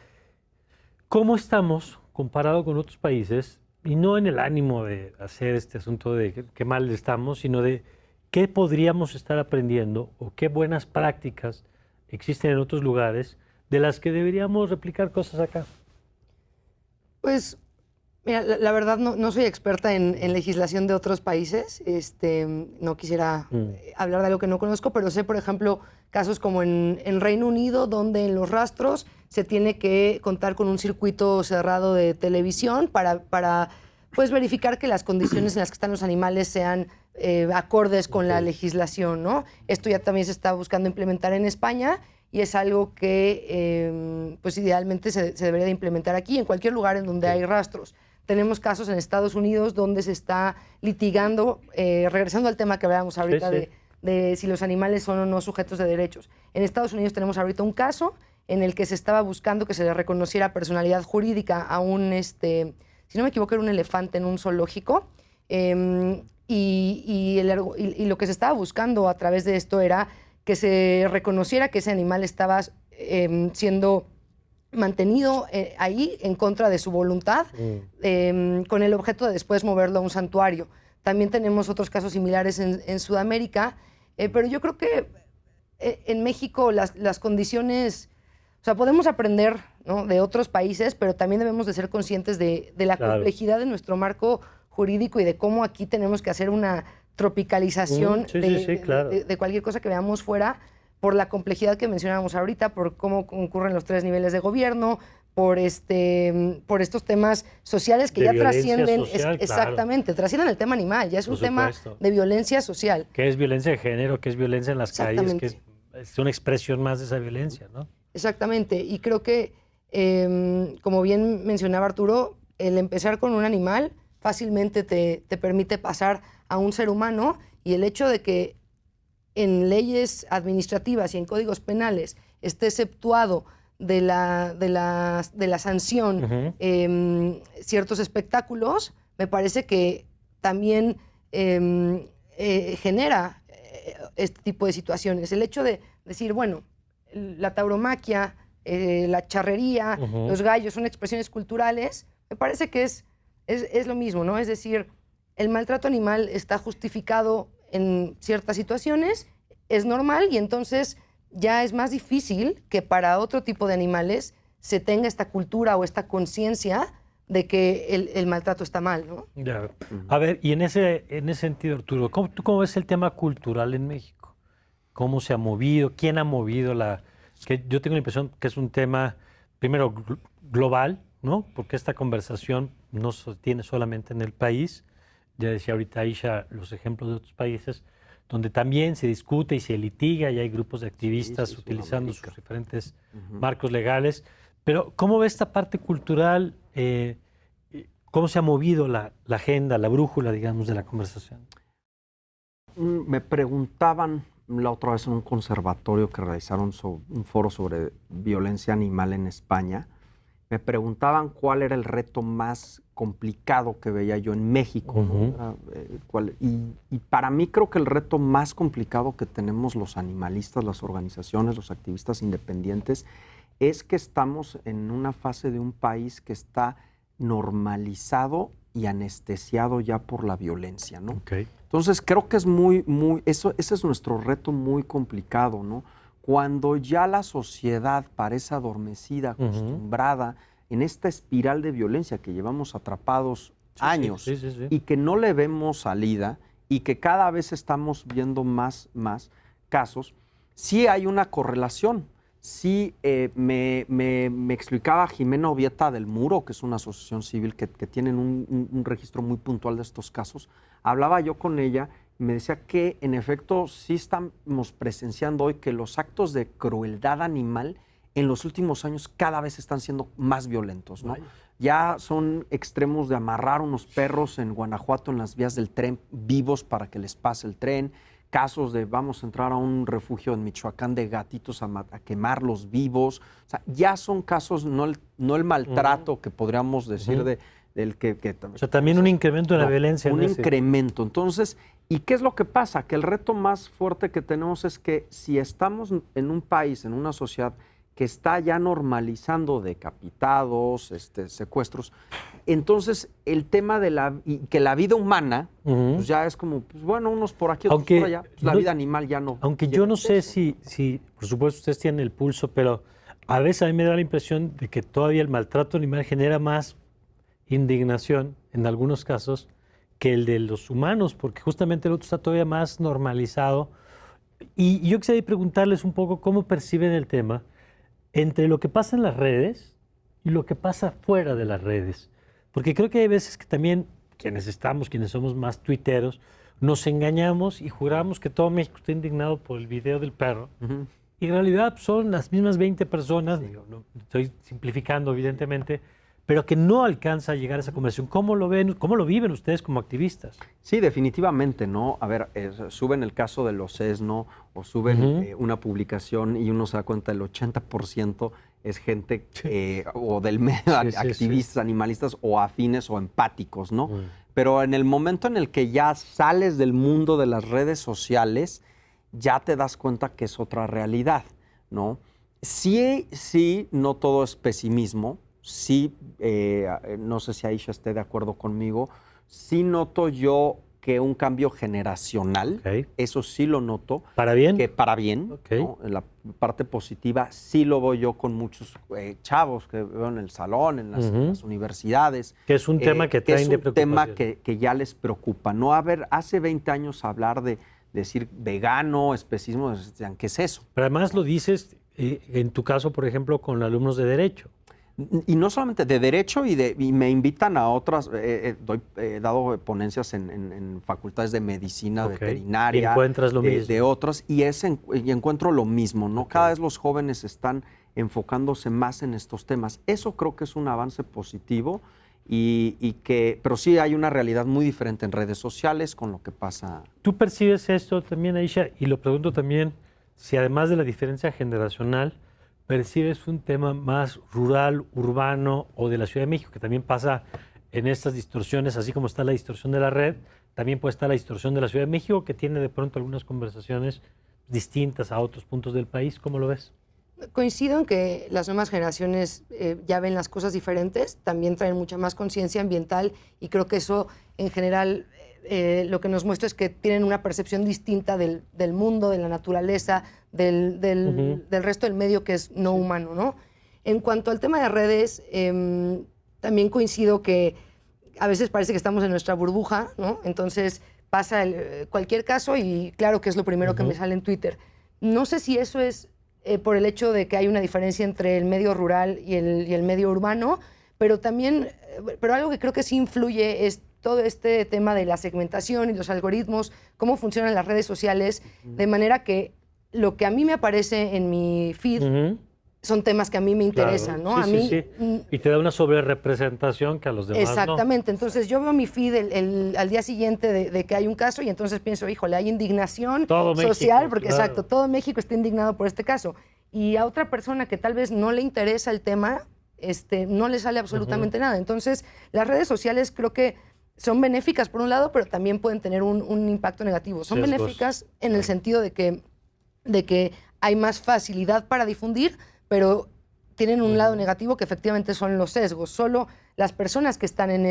¿cómo estamos comparado con otros países? Y no en el ánimo de hacer este asunto de qué mal estamos, sino de qué podríamos estar aprendiendo o qué buenas prácticas existen en otros lugares de las que deberíamos replicar cosas acá. Pues, mira, la verdad no soy experta en legislación de otros países. No quisiera hablar de algo que no conozco, pero sé, por ejemplo, casos como en Reino Unido, donde en los rastros se tiene que contar con un circuito cerrado de televisión para pues, verificar que las condiciones en las que están los animales sean acordes con la legislación, ¿no? Esto ya también se está buscando implementar en España y es algo que pues idealmente se debería de implementar aquí, en cualquier lugar en donde hay rastros. Tenemos casos en Estados Unidos donde se está litigando, regresando al tema que hablábamos ahorita de si los animales son o no sujetos de derechos. En Estados Unidos tenemos ahorita un caso en el que se estaba buscando que se le reconociera personalidad jurídica a un, si no me equivoco, era un elefante en un zoológico. Y lo que se estaba buscando a través de esto era que se reconociera que ese animal estaba siendo mantenido ahí en contra de su voluntad, con el objeto de después moverlo a un santuario. También tenemos otros casos similares en Sudamérica, pero yo creo que en México las condiciones, o sea, podemos aprender, ¿no?, de otros países, pero también debemos de ser conscientes de la complejidad de nuestro marco jurídico y de cómo aquí tenemos que hacer una tropicalización de cualquier cosa que veamos fuera, por la complejidad que mencionábamos ahorita, por cómo concurren los 3 niveles de gobierno, por estos temas sociales que ya trascienden, exactamente, trascienden el tema animal, ya es un tema de violencia social. Que es violencia de género, que es violencia en las calles, que es una expresión más de esa violencia, ¿no? Exactamente, y creo que, como bien mencionaba Arturo, el empezar con un animal fácilmente te permite pasar a un ser humano, y el hecho de que en leyes administrativas y en códigos penales esté exceptuado de la sanción ciertos espectáculos, me parece que también genera este tipo de situaciones. El hecho de decir, bueno, la tauromaquia, la charrería, los gallos son expresiones culturales, me parece que es lo mismo, ¿no? Es decir, el maltrato animal está justificado en ciertas situaciones, es normal, y entonces ya es más difícil que para otro tipo de animales se tenga esta cultura o esta conciencia de que el maltrato está mal, ¿no? Ya. A ver, y en ese sentido, Arturo, ¿tú cómo ves el tema cultural en México? ¿Cómo se ha movido? ¿Quién ha movido que yo tengo la impresión que es un tema, primero, global, ¿no? Porque esta conversación no se tiene solamente en el país. Ya decía ahorita Aisha los ejemplos de otros países donde también se discute y se litiga, y hay grupos de activistas utilizando sus diferentes marcos legales. Pero ¿cómo ve esta parte cultural? ¿Cómo se ha movido la agenda, la brújula, digamos, de la conversación? Me preguntaban la otra vez en un conservatorio que realizaron un foro sobre violencia animal en España. Me preguntaban cuál era el reto más complicado que veía yo en México, ¿no? Y para mí creo que el reto más complicado que tenemos los animalistas, las organizaciones, los activistas independientes, es que estamos en una fase de un país que está normalizado y anestesiado ya por la violencia, ¿no? Okay. Entonces creo que es ese es nuestro reto muy complicado, ¿no? Cuando ya la sociedad parece adormecida, acostumbrada en esta espiral de violencia que llevamos atrapados años y que no le vemos salida, y que cada vez estamos viendo más casos, sí hay una correlación. Sí, me explicaba Jimena Ovieta del Muro, que es una asociación civil que tienen un registro muy puntual de estos casos. Hablaba yo con ella y me decía que en efecto sí estamos presenciando hoy que los actos de crueldad animal en los últimos años cada vez están siendo más violentos, ¿no? Ya son extremos de amarrar unos perros en Guanajuato en las vías del tren vivos para que les pase el tren, casos de vamos a entrar a un refugio en Michoacán de gatitos a quemarlos vivos. O sea, ya son casos, no el maltrato que podríamos decir del que... O sea, también un incremento en la violencia. Un incremento. Entonces, ¿y qué es lo que pasa? Que el reto más fuerte que tenemos es que si estamos en un país, en una sociedad que está ya normalizando decapitados, secuestros, entonces el tema de que la vida humana pues ya es como, pues bueno, unos por aquí, otros por allá, pues la vida animal ya no. Aunque yo no sé si, por supuesto ustedes tienen el pulso, pero a veces a mí me da la impresión de que todavía el maltrato animal genera más indignación en algunos casos que el de los humanos, porque justamente el otro está todavía más normalizado. Y yo quisiera preguntarles un poco cómo perciben el tema entre lo que pasa en las redes y lo que pasa fuera de las redes. Porque creo que hay veces que también quienes somos más tuiteros, nos engañamos y juramos que todo México está indignado por el video del perro. Y en realidad son las mismas 20 personas, no, estoy simplificando evidentemente, pero que no alcanza a llegar a esa conversación. ¿Cómo lo ven, cómo lo viven ustedes como activistas? Sí, definitivamente, ¿no? A ver, suben el caso de los ESNO o suben una publicación y uno se da cuenta del 80% es gente o del medio, activistas, animalistas o afines o empáticos, ¿no? Pero en el momento en el que ya sales del mundo de las redes sociales, ya te das cuenta que es otra realidad, ¿no? Sí, no todo es pesimismo. Sí, no sé si Aisha esté de acuerdo conmigo, sí noto yo que un cambio generacional, eso sí lo noto. ¿Para bien? Que para bien, ¿no? En la parte positiva sí lo veo yo con muchos chavos que veo en el salón, en las universidades. Que es un tema que traen de preocupación. Es un tema que ya les preocupa. No, a ver, hace 20 años hablar de decir vegano, especismo, decían, ¿qué es eso? Pero además lo dices, en tu caso, por ejemplo, con alumnos de Derecho. Y no solamente de Derecho, y me invitan a otras, he dado ponencias en facultades de medicina, veterinaria, y encuentras lo mismo. De otras, y encuentro lo mismo, ¿no? Cada vez los jóvenes están enfocándose más en estos temas. Eso creo que es un avance positivo, pero sí hay una realidad muy diferente en redes sociales con lo que pasa. ¿Tú percibes esto también, Aisha? Y lo pregunto también, si además de la diferencia generacional, ¿percibes un tema más rural, urbano o de la Ciudad de México, que también pasa en estas distorsiones, así como está la distorsión de la red, también puede estar la distorsión de la Ciudad de México, que tiene de pronto algunas conversaciones distintas a otros puntos del país? ¿Cómo lo ves? Coincido en que las nuevas generaciones ya ven las cosas diferentes, también traen mucha más conciencia ambiental y creo que eso en general lo que nos muestra es que tienen una percepción distinta del mundo, de la naturaleza, del resto del medio que es no humano, ¿no? En cuanto al tema de redes, también coincido que a veces parece que estamos en nuestra burbuja, ¿no? Entonces pasa cualquier caso y claro que es lo primero que me sale en Twitter. No sé si eso es por el hecho de que hay una diferencia entre el medio rural y el medio urbano, pero también, pero algo que creo que sí influye es todo este tema de la segmentación y los algoritmos, cómo funcionan las redes sociales, de manera que lo que a mí me aparece en mi feed son temas que a mí me interesan, claro. ¿no? Sí. Y te da una sobrerepresentación que a los demás exactamente. no. Entonces yo veo mi feed al día siguiente de que hay un caso y entonces pienso, híjole, hay indignación todo social, México, porque claro. exacto, todo México está indignado por este caso. Y a otra persona que tal vez no le interesa el tema, no le sale absolutamente nada. Entonces las redes sociales creo que son benéficas por un lado, pero también pueden tener un impacto negativo. Son benéficas en el sentido de que hay más facilidad para difundir, pero tienen un lado negativo que efectivamente son los sesgos. Solo las personas que están en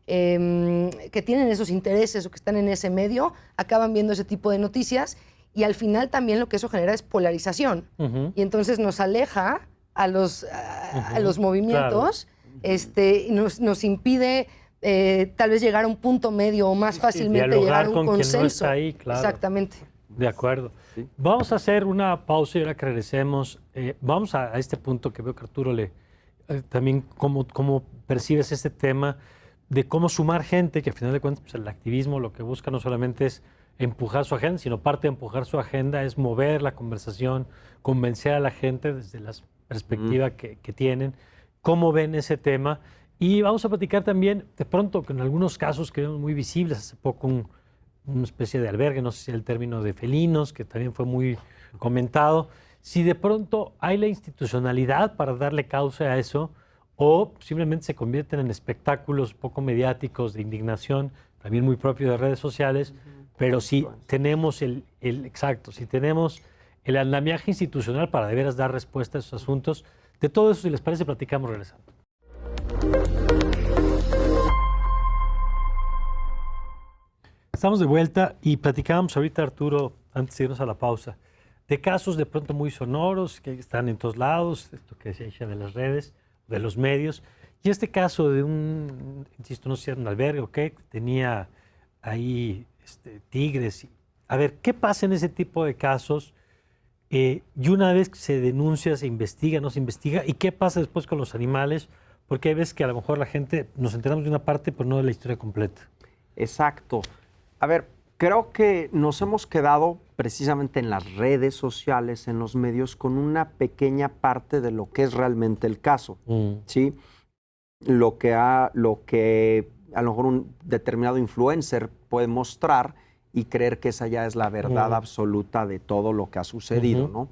que tienen esos intereses o que están en ese medio acaban viendo ese tipo de noticias y al final también lo que eso genera es polarización. Y entonces nos aleja a los movimientos, y nos impide tal vez llegar a un punto medio o más fácilmente llegar a un consenso. Quien no está ahí, claro. Exactamente. De acuerdo. Sí. Vamos a hacer una pausa y ahora que regresemos, vamos a este punto que veo que Arturo también cómo percibes este tema de cómo sumar gente, que al final de cuentas pues, el activismo lo que busca no solamente es empujar su agenda, sino parte de empujar su agenda es mover la conversación, convencer a la gente desde la perspectiva que tienen, cómo ven ese tema. Y vamos a platicar también, de pronto, que en algunos casos que vemos muy visibles, hace poco una especie de albergue, no sé si el término de felinos, que también fue muy comentado, si de pronto hay la institucionalidad para darle causa a eso o simplemente se convierten en espectáculos poco mediáticos de indignación, también muy propio de redes sociales, pero si tenemos si tenemos el andamiaje institucional para de veras dar respuesta a esos asuntos, de todo eso, si les parece, platicamos regresando. Estamos de vuelta y platicábamos ahorita, Arturo, antes de irnos a la pausa, de casos de pronto muy sonoros que están en todos lados, esto que decía Aisha de las redes, de los medios, y este caso de insisto, no sé si era un albergue o qué, que tenía ahí tigres. A ver, ¿qué pasa en ese tipo de casos? Y una vez que se denuncia, se investiga, no se investiga, ¿y qué pasa después con los animales? Porque hay veces que a lo mejor la gente nos enteramos de una parte, pero no de la historia completa. Exacto. A ver, creo que nos hemos quedado precisamente en las redes sociales, en los medios, con una pequeña parte de lo que es realmente el caso, ¿sí? lo que a lo mejor un determinado influencer puede mostrar y creer que esa ya es la verdad absoluta de todo lo que ha sucedido, ¿no?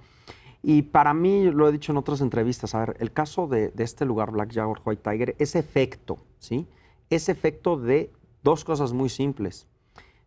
Y para mí, lo he dicho en otras entrevistas, a ver, el caso de este lugar, Black Jaguar, White Tiger, es efecto, ¿sí? Es efecto de dos cosas muy simples.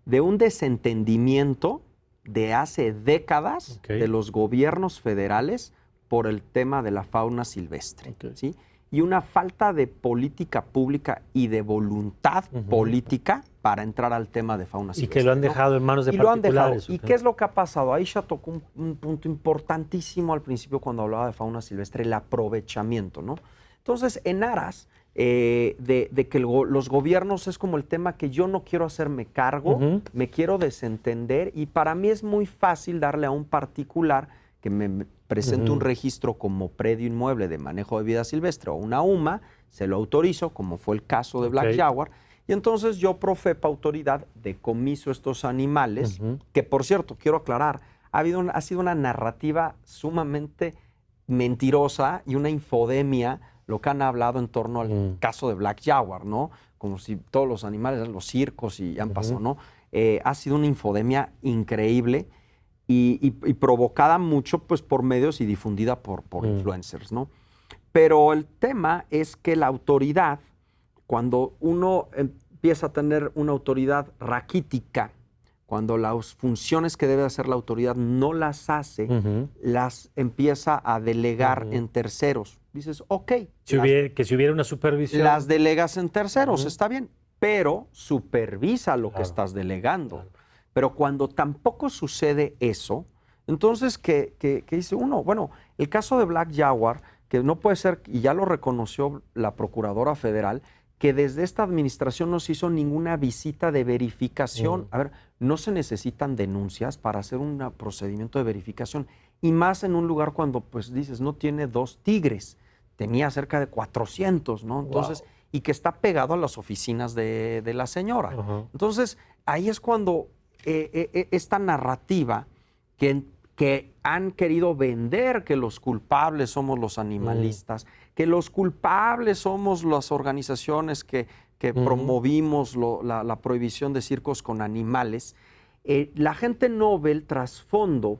De un desentendimiento de hace décadas de los gobiernos federales por el tema de la fauna silvestre, ¿sí? Y una falta de política pública y de voluntad política para entrar al tema de fauna silvestre. Y que lo han dejado en manos de particulares. ¿Y qué es lo que ha pasado? Aisha tocó un punto importantísimo al principio cuando hablaba de fauna silvestre, el aprovechamiento, ¿no? Entonces, en aras de que los gobiernos es como el tema que yo no quiero hacerme cargo, me quiero desentender, y para mí es muy fácil darle a un particular que me presente un registro como predio inmueble de manejo de vida silvestre o una UMA, se lo autorizo, como fue el caso de Black Jaguar, y entonces yo, Profepa Autoridad, decomiso estos animales, que por cierto, quiero aclarar, ha sido una narrativa sumamente mentirosa y una infodemia lo que han hablado en torno al caso de Black Jaguar, ¿no? Como si todos los animales eran los circos y han pasado, ¿no? Ha sido una infodemia increíble y provocada mucho pues, por medios y difundida por influencers, ¿no? Pero el tema es que la autoridad, cuando uno empieza a tener una autoridad raquítica, cuando las funciones que debe hacer la autoridad no las hace, las empieza a delegar en terceros. Dices, ok. Si hubiera una supervisión. Las delegas en terceros, está bien, pero supervisa lo que estás delegando. Pero cuando tampoco sucede eso, entonces, ¿qué dice uno? Bueno, el caso de Black Jaguar, que no puede ser, y ya lo reconoció la Procuradora Federal, que desde esta administración no se hizo ninguna visita de verificación. A ver, no se necesitan denuncias para hacer un procedimiento de verificación, y más en un lugar cuando, pues dices, no tiene 2 tigres, tenía cerca de 400, ¿no? Entonces, y que está pegado a las oficinas de la señora. Entonces, ahí es cuando esta narrativa que han querido vender, que los culpables somos los animalistas, que los culpables somos las organizaciones que promovimos la prohibición de circos con animales, la gente no ve el trasfondo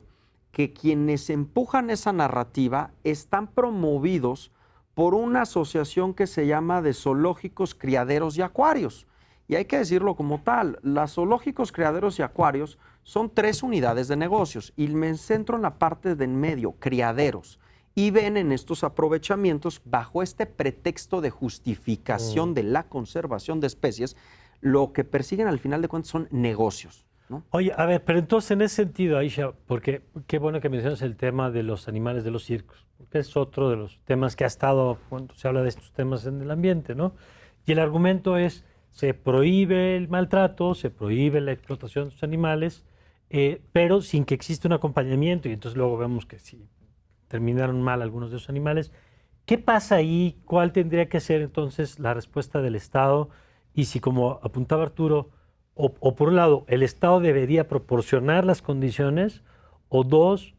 que quienes empujan esa narrativa están promovidos por una asociación que se llama de zoológicos, criaderos y acuarios. Y hay que decirlo como tal, los zoológicos, criaderos y acuarios son 3 unidades de negocios, y me centro en la parte de en medio, criaderos, y ven en estos aprovechamientos, bajo este pretexto de justificación de la conservación de especies, lo que persiguen al final de cuentas son negocios, ¿no? Oye, a ver, pero entonces en ese sentido, Aisha, porque qué bueno que mencionas el tema de los animales de los circos, porque es otro de los temas que ha estado cuando se habla de estos temas en el ambiente, ¿no? Y el argumento es, se prohíbe el maltrato, se prohíbe la explotación de estos animales, pero sin que exista un acompañamiento, y entonces luego vemos que si terminaron mal algunos de esos animales. ¿Qué pasa ahí? ¿Cuál tendría que ser entonces la respuesta del Estado? Y si, como apuntaba Arturo, o por un lado, el Estado debería proporcionar las condiciones, o 2,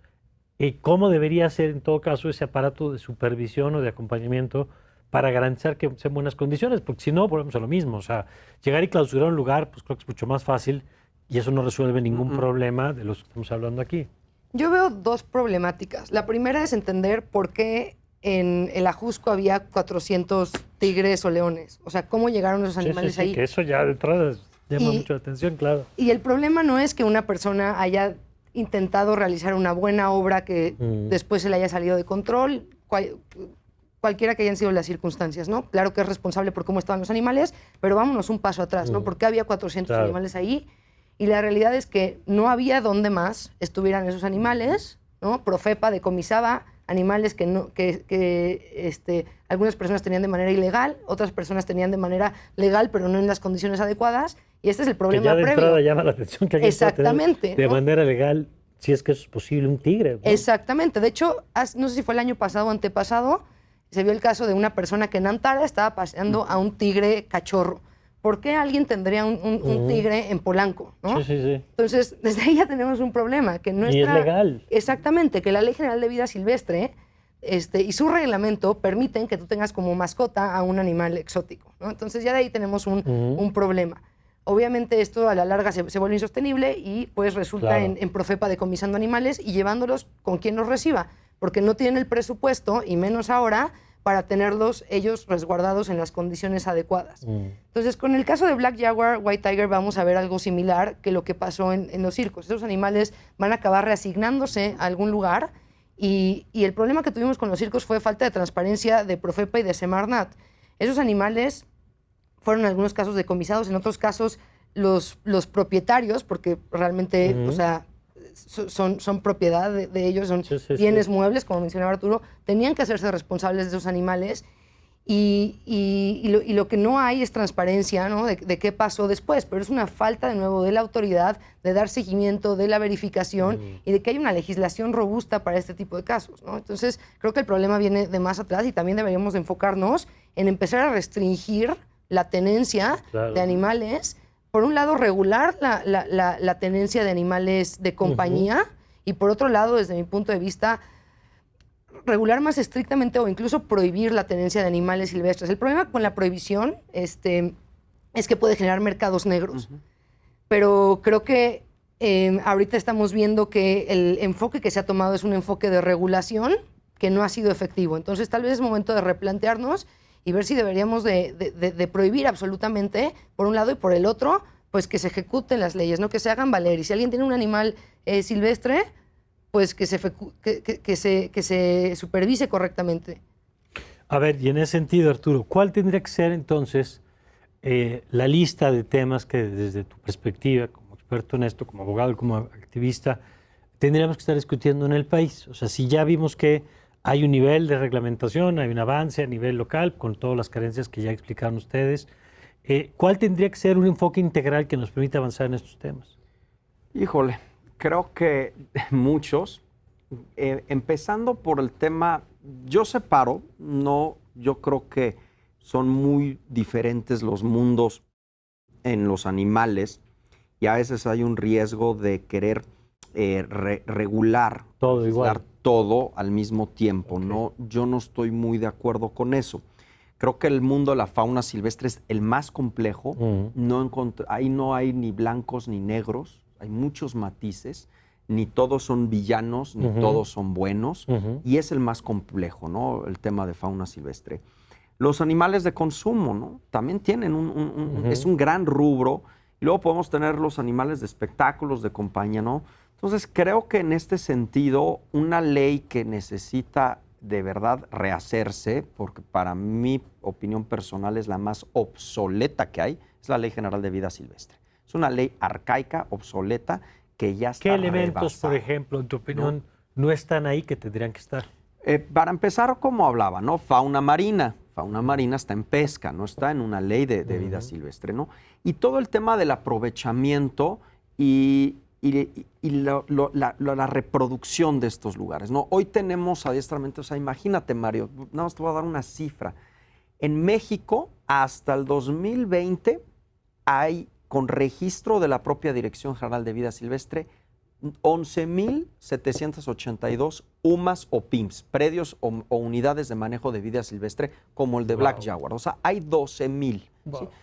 ¿cómo debería ser en todo caso ese aparato de supervisión o de acompañamiento para garantizar que sean buenas condiciones? Porque si no, volvemos a lo mismo. O sea, llegar y clausurar un lugar, pues creo que es mucho más fácil y eso no resuelve ningún problema de los que estamos hablando aquí. Yo veo 2 problemáticas. La primera es entender por qué en el Ajusco había 400 tigres o leones. O sea, ¿cómo llegaron esos animales ahí? Que eso ya de entrada llama mucho la atención, claro. Y el problema no es que una persona haya intentado realizar una buena obra que después se le haya salido de control, cualquiera que hayan sido las circunstancias, ¿no? Claro que es responsable por cómo estaban los animales, pero vámonos un paso atrás, ¿no? ¿Por qué había 400 animales ahí? Y la realidad es que no había dónde más estuvieran esos animales, ¿no? Profepa decomisaba animales que algunas personas tenían de manera ilegal, otras personas tenían de manera legal, pero no en las condiciones adecuadas. Y este es el problema previo. Que ya de entrada llama la atención que alguien Exactamente, pueda tener de manera legal, si es que eso es posible, un tigre, ¿no? Exactamente. De hecho, no sé si fue el año pasado o antepasado, se vio el caso de una persona que en Antara estaba paseando a un tigre cachorro. ¿Por qué alguien tendría un tigre en Polanco, ¿no? Sí. Entonces, desde ahí ya tenemos un problema. Que y es legal. Exactamente, que la Ley General de Vida Silvestre y su reglamento permiten que tú tengas como mascota a un animal exótico, ¿no? Entonces ya de ahí tenemos un problema. Obviamente esto a la larga se vuelve insostenible y pues resulta en Profepa decomisando animales y llevándolos con quien los reciba, porque no tienen el presupuesto, y menos ahora, para tenerlos ellos resguardados en las condiciones adecuadas. Entonces, con el caso de Black Jaguar, White Tiger, vamos a ver algo similar que lo que pasó en los circos. Esos animales van a acabar reasignándose a algún lugar y el problema que tuvimos con los circos fue falta de transparencia de Profepa y de Semarnat. Esos animales fueron en algunos casos decomisados, en otros casos los propietarios, porque realmente, o sea, son propiedad de ellos, son bienes muebles, como mencionaba Arturo, tenían que hacerse responsables de esos animales y lo que no hay es transparencia, ¿no? de qué pasó después, pero es una falta de nuevo de la autoridad de dar seguimiento, de la verificación y de que hay una legislación robusta para este tipo de casos, ¿no? Entonces creo que el problema viene de más atrás y también deberíamos de enfocarnos en empezar a restringir la tenencia de animales. Por un lado, regular la tenencia de animales de compañía y por otro lado, desde mi punto de vista, regular más estrictamente o incluso prohibir la tenencia de animales silvestres. El problema con la prohibición es que puede generar mercados negros. Pero creo que ahorita estamos viendo que el enfoque que se ha tomado es un enfoque de regulación que no ha sido efectivo. Entonces, tal vez es momento de replantearnos y ver si deberíamos de prohibir absolutamente, por un lado, y por el otro, pues que se ejecuten las leyes, ¿no? Que se hagan valer. Y si alguien tiene un animal silvestre, pues que se supervise correctamente. A ver, y en ese sentido, Arturo, ¿cuál tendría que ser entonces la lista de temas que desde tu perspectiva, como experto en esto, como abogado y como activista, tendríamos que estar discutiendo en el país? O sea, si ya vimos que hay un nivel de reglamentación, hay un avance a nivel local, con todas las carencias que ya explicaron ustedes. ¿Cuál tendría que ser un enfoque integral que nos permita avanzar en estos temas? Híjole, creo que muchos, empezando por el tema, yo separo, yo creo que son muy diferentes los mundos en los animales y a veces hay un riesgo de querer regular todo igual, todo al mismo tiempo, ¿no? Yo no estoy muy de acuerdo con eso. Creo que el mundo de la fauna silvestre es el más complejo. Ahí no hay ni blancos ni negros, hay muchos matices, ni todos son villanos, ni todos son buenos, y es el más complejo, ¿no? El tema de fauna silvestre. Los animales de consumo, ¿no? También tienen es un gran rubro, y luego podemos tener los animales de espectáculos, de compañía, ¿no? Entonces, creo que en este sentido, una ley que necesita de verdad rehacerse, porque para mi opinión personal es la más obsoleta que hay, es la Ley General de Vida Silvestre. Es una ley arcaica, obsoleta, que ya está ¿Qué elementos, rebasada, por ejemplo, en tu opinión, no están ahí que tendrían que estar? Para empezar, como hablaba, ¿no? Fauna marina. Fauna marina está en pesca, no está en una ley de vida silvestre, ¿no? Y todo el tema del aprovechamiento y la reproducción de estos lugares, ¿no? Hoy tenemos adiestramiento, o sea, imagínate, Mario, nada más te voy a dar una cifra. En México, hasta el 2020, hay, con registro de la propia Dirección General de Vida Silvestre, 11,782 UMAS o PIMS, predios o unidades de manejo de vida silvestre, como el de Black Jaguar. O sea, hay 12,000. ¿Sí?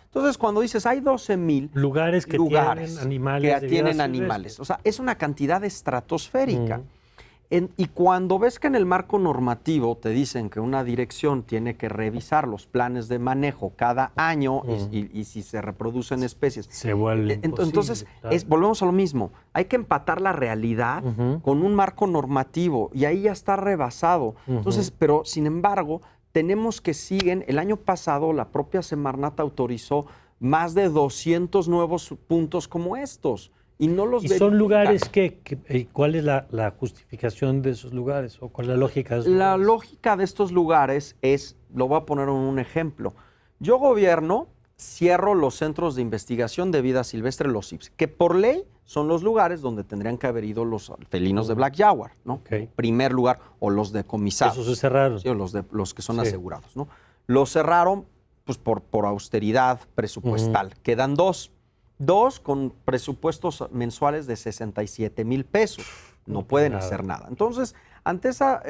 Entonces, cuando dices hay 12,000 lugares que tienen animales, o sea, es una cantidad estratosférica. Y cuando ves que en el marco normativo te dicen que una dirección tiene que revisar los planes de manejo cada año y si se reproducen especies, se vuelve entonces claro. Volvemos a lo mismo. Hay que empatar la realidad con un marco normativo y ahí ya está rebasado. Entonces, pero sin embargo, tenemos que siguen. El año pasado la propia Semarnat autorizó más de 200 nuevos puntos como estos. Y no los verifican. ¿Son lugares cuál es la justificación de esos lugares o cuál es la lógica de esos lugares? La lógica de estos lugares es, lo voy a poner en un ejemplo. Yo gobierno, cierro los centros de investigación de vida silvestre, los CIPS, que por ley son los lugares donde tendrían que haber ido los felinos de Black Jaguar, ¿no? Primer lugar, o los decomisados. Esos se cerraron. Sí, o los que son asegurados, ¿no? Los cerraron pues, por austeridad presupuestal. Quedan dos con presupuestos mensuales de 67,000 pesos. No pueden hacer nada. Entonces, ante esa,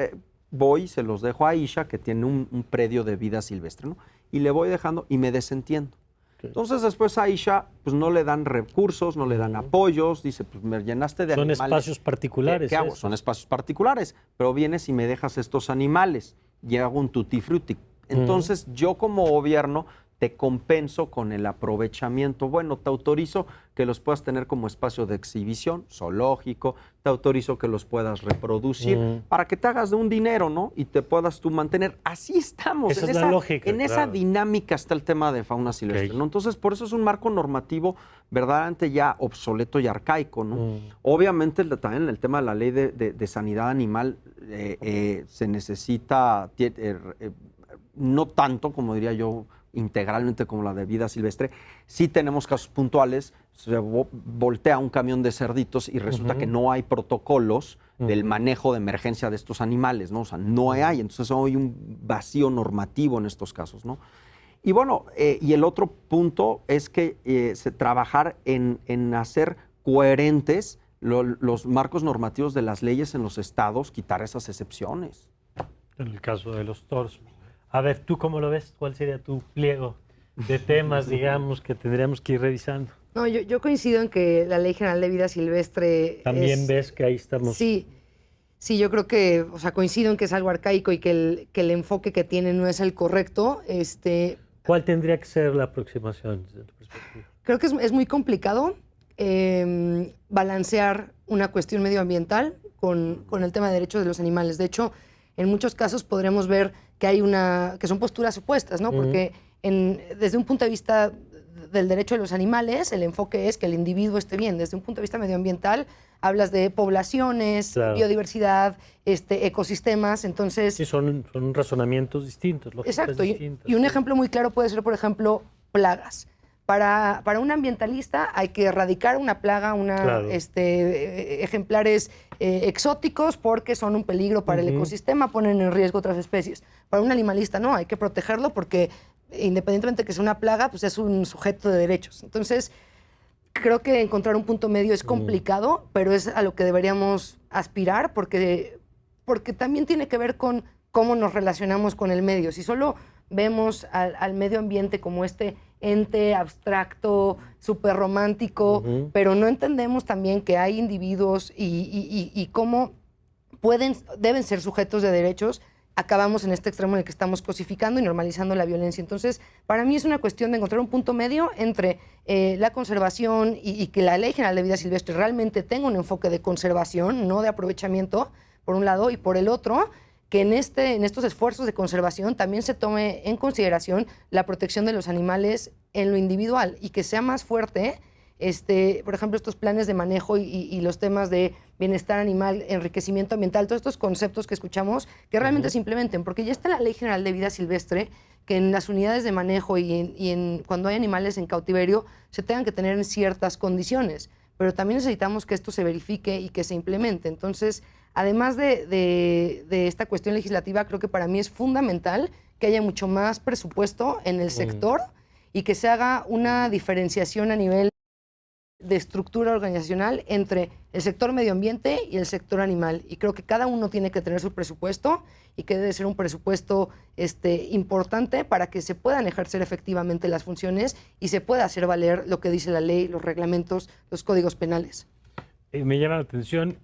voy y se los dejo a Aisha, que tiene un predio de vida silvestre, ¿no? Y le voy dejando y me desentiendo. Entonces después a Aisha pues no le dan recursos, no le dan apoyos, dice, pues me llenaste de animales. Son espacios particulares. ¿Qué hago? Son espacios particulares, pero vienes y me dejas estos animales y hago un tutti frutti. Entonces yo como gobierno te compenso con el aprovechamiento. Bueno, te autorizo que los puedas tener como espacio de exhibición, zoológico, te autorizo que los puedas reproducir para que te hagas de un dinero, ¿no? Y te puedas tú mantener. Así estamos. Esa es la lógica, en esa dinámica está el tema de fauna silvestre, ¿no? Entonces, por eso es un marco normativo verdaderamente ya obsoleto y arcaico, ¿no? Obviamente, también el tema de la ley de sanidad animal se necesita, no tanto, como diría yo, integralmente como la de vida silvestre. Sí tenemos casos puntuales, se voltea un camión de cerditos y resulta que no hay protocolos del manejo de emergencia de estos animales, ¿no? O sea, no hay, entonces hay un vacío normativo en estos casos, ¿no? Y bueno, y el otro punto es que trabajar en hacer coherentes los marcos normativos de las leyes en los estados, quitar esas excepciones. En el caso de los toros. A ver, ¿tú cómo lo ves? ¿Cuál sería tu pliego de temas, digamos, que tendríamos que ir revisando? No, yo coincido en que la Ley General de Vida Silvestre También ves que ahí estamos. Sí, yo creo que, o sea, coincido en que es algo arcaico y que el enfoque que tiene no es el correcto. ¿Cuál tendría que ser la aproximación desde tu perspectiva? Creo que es muy complicado balancear una cuestión medioambiental con el tema de derechos de los animales. De hecho, en muchos casos podremos ver que son posturas opuestas, ¿no? Porque desde un punto de vista del derecho de los animales, el enfoque es que el individuo esté bien. Desde un punto de vista medioambiental, hablas de poblaciones, biodiversidad, ecosistemas, entonces... Sí, son razonamientos distintos. Exacto, distintas, y un ejemplo muy claro puede ser, por ejemplo, plagas. Para un ambientalista hay que erradicar una plaga, ejemplares exóticos porque son un peligro para el ecosistema, ponen en riesgo otras especies. Para un animalista no, hay que protegerlo porque independientemente de que sea una plaga, pues es un sujeto de derechos. Entonces, creo que encontrar un punto medio es complicado, pero es a lo que deberíamos aspirar porque también tiene que ver con cómo nos relacionamos con el medio. Si solo vemos al medio ambiente como este ente abstracto, súper romántico, pero no entendemos también que hay individuos y cómo deben ser sujetos de derechos, acabamos en este extremo en el que estamos cosificando y normalizando la violencia. Entonces, para mí es una cuestión de encontrar un punto medio entre la conservación y que la Ley General de Vida Silvestre realmente tenga un enfoque de conservación, no de aprovechamiento, por un lado, y por el otro, que en estos esfuerzos de conservación también se tome en consideración la protección de los animales en lo individual y que sea más fuerte, por ejemplo, estos planes de manejo y los temas de bienestar animal, enriquecimiento ambiental, todos estos conceptos que escuchamos, que realmente se implementen, porque ya está la Ley General de Vida Silvestre, que en las unidades de manejo cuando hay animales en cautiverio se tengan que tener en ciertas condiciones, pero también necesitamos que esto se verifique y que se implemente. Entonces, además de esta cuestión legislativa, creo que para mí es fundamental que haya mucho más presupuesto en el sector y que se haga una diferenciación a nivel de estructura organizacional entre el sector medio ambiente y el sector animal. Y creo que cada uno tiene que tener su presupuesto y que debe ser un presupuesto importante para que se puedan ejercer efectivamente las funciones y se pueda hacer valer lo que dice la ley, los reglamentos, los códigos penales. Me llama la atención,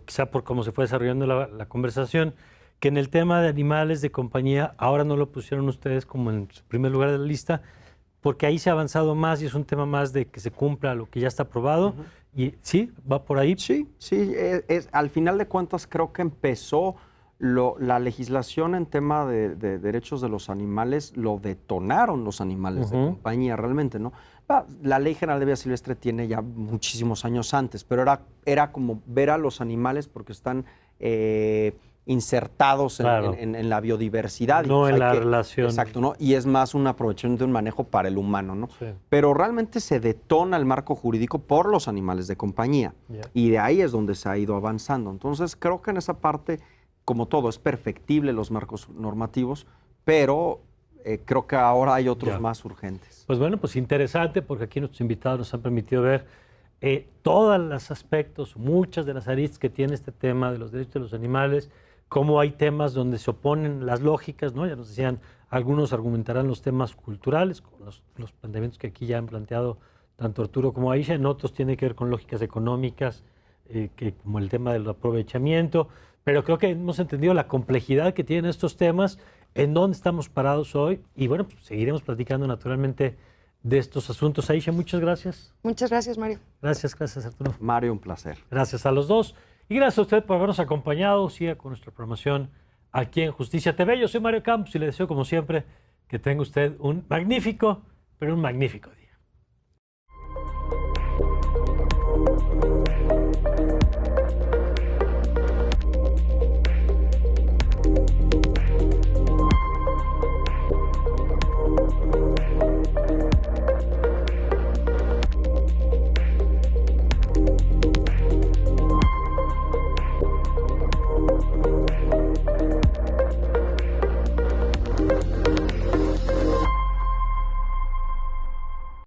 quizá por cómo se fue desarrollando la conversación, que en el tema de animales de compañía ahora no lo pusieron ustedes como en su primer lugar de la lista, porque ahí se ha avanzado más y es un tema más de que se cumpla lo que ya está aprobado. Y sí, va por ahí. Sí, al final de cuentas creo que empezó la legislación en tema de derechos de los animales, lo detonaron los animales de compañía realmente, ¿no? La Ley General de Vida Silvestre tiene ya muchísimos años antes, pero era como ver a los animales porque están insertados en la biodiversidad. No en la relación. Exacto, ¿no? Y es más un aprovechamiento de un manejo para el humano, ¿no? Sí. Pero realmente se detona el marco jurídico por los animales de compañía. Y de ahí es donde se ha ido avanzando. Entonces, creo que en esa parte, como todo, es perfectible los marcos normativos, pero creo que ahora hay otros más urgentes. Pues bueno, pues interesante, porque aquí nuestros invitados nos han permitido ver todos los aspectos, muchas de las aristas que tiene este tema de los derechos de los animales, cómo hay temas donde se oponen las lógicas, ¿no? Ya nos decían, algunos argumentarán los temas culturales, con los planteamientos que aquí ya han planteado tanto Arturo como Aisha, en otros tiene que ver con lógicas económicas, que, como el tema del aprovechamiento, pero creo que hemos entendido la complejidad que tienen estos temas, en dónde estamos parados hoy, y bueno, pues seguiremos platicando naturalmente de estos asuntos. Aisha, muchas gracias. Muchas gracias, Mario. Gracias, Arturo. Mario, un placer. Gracias a los dos. Y gracias a usted por habernos acompañado. Siga con nuestra programación aquí en Justicia TV. Yo soy Mario Campos y le deseo, como siempre, que tenga usted un magnífico día.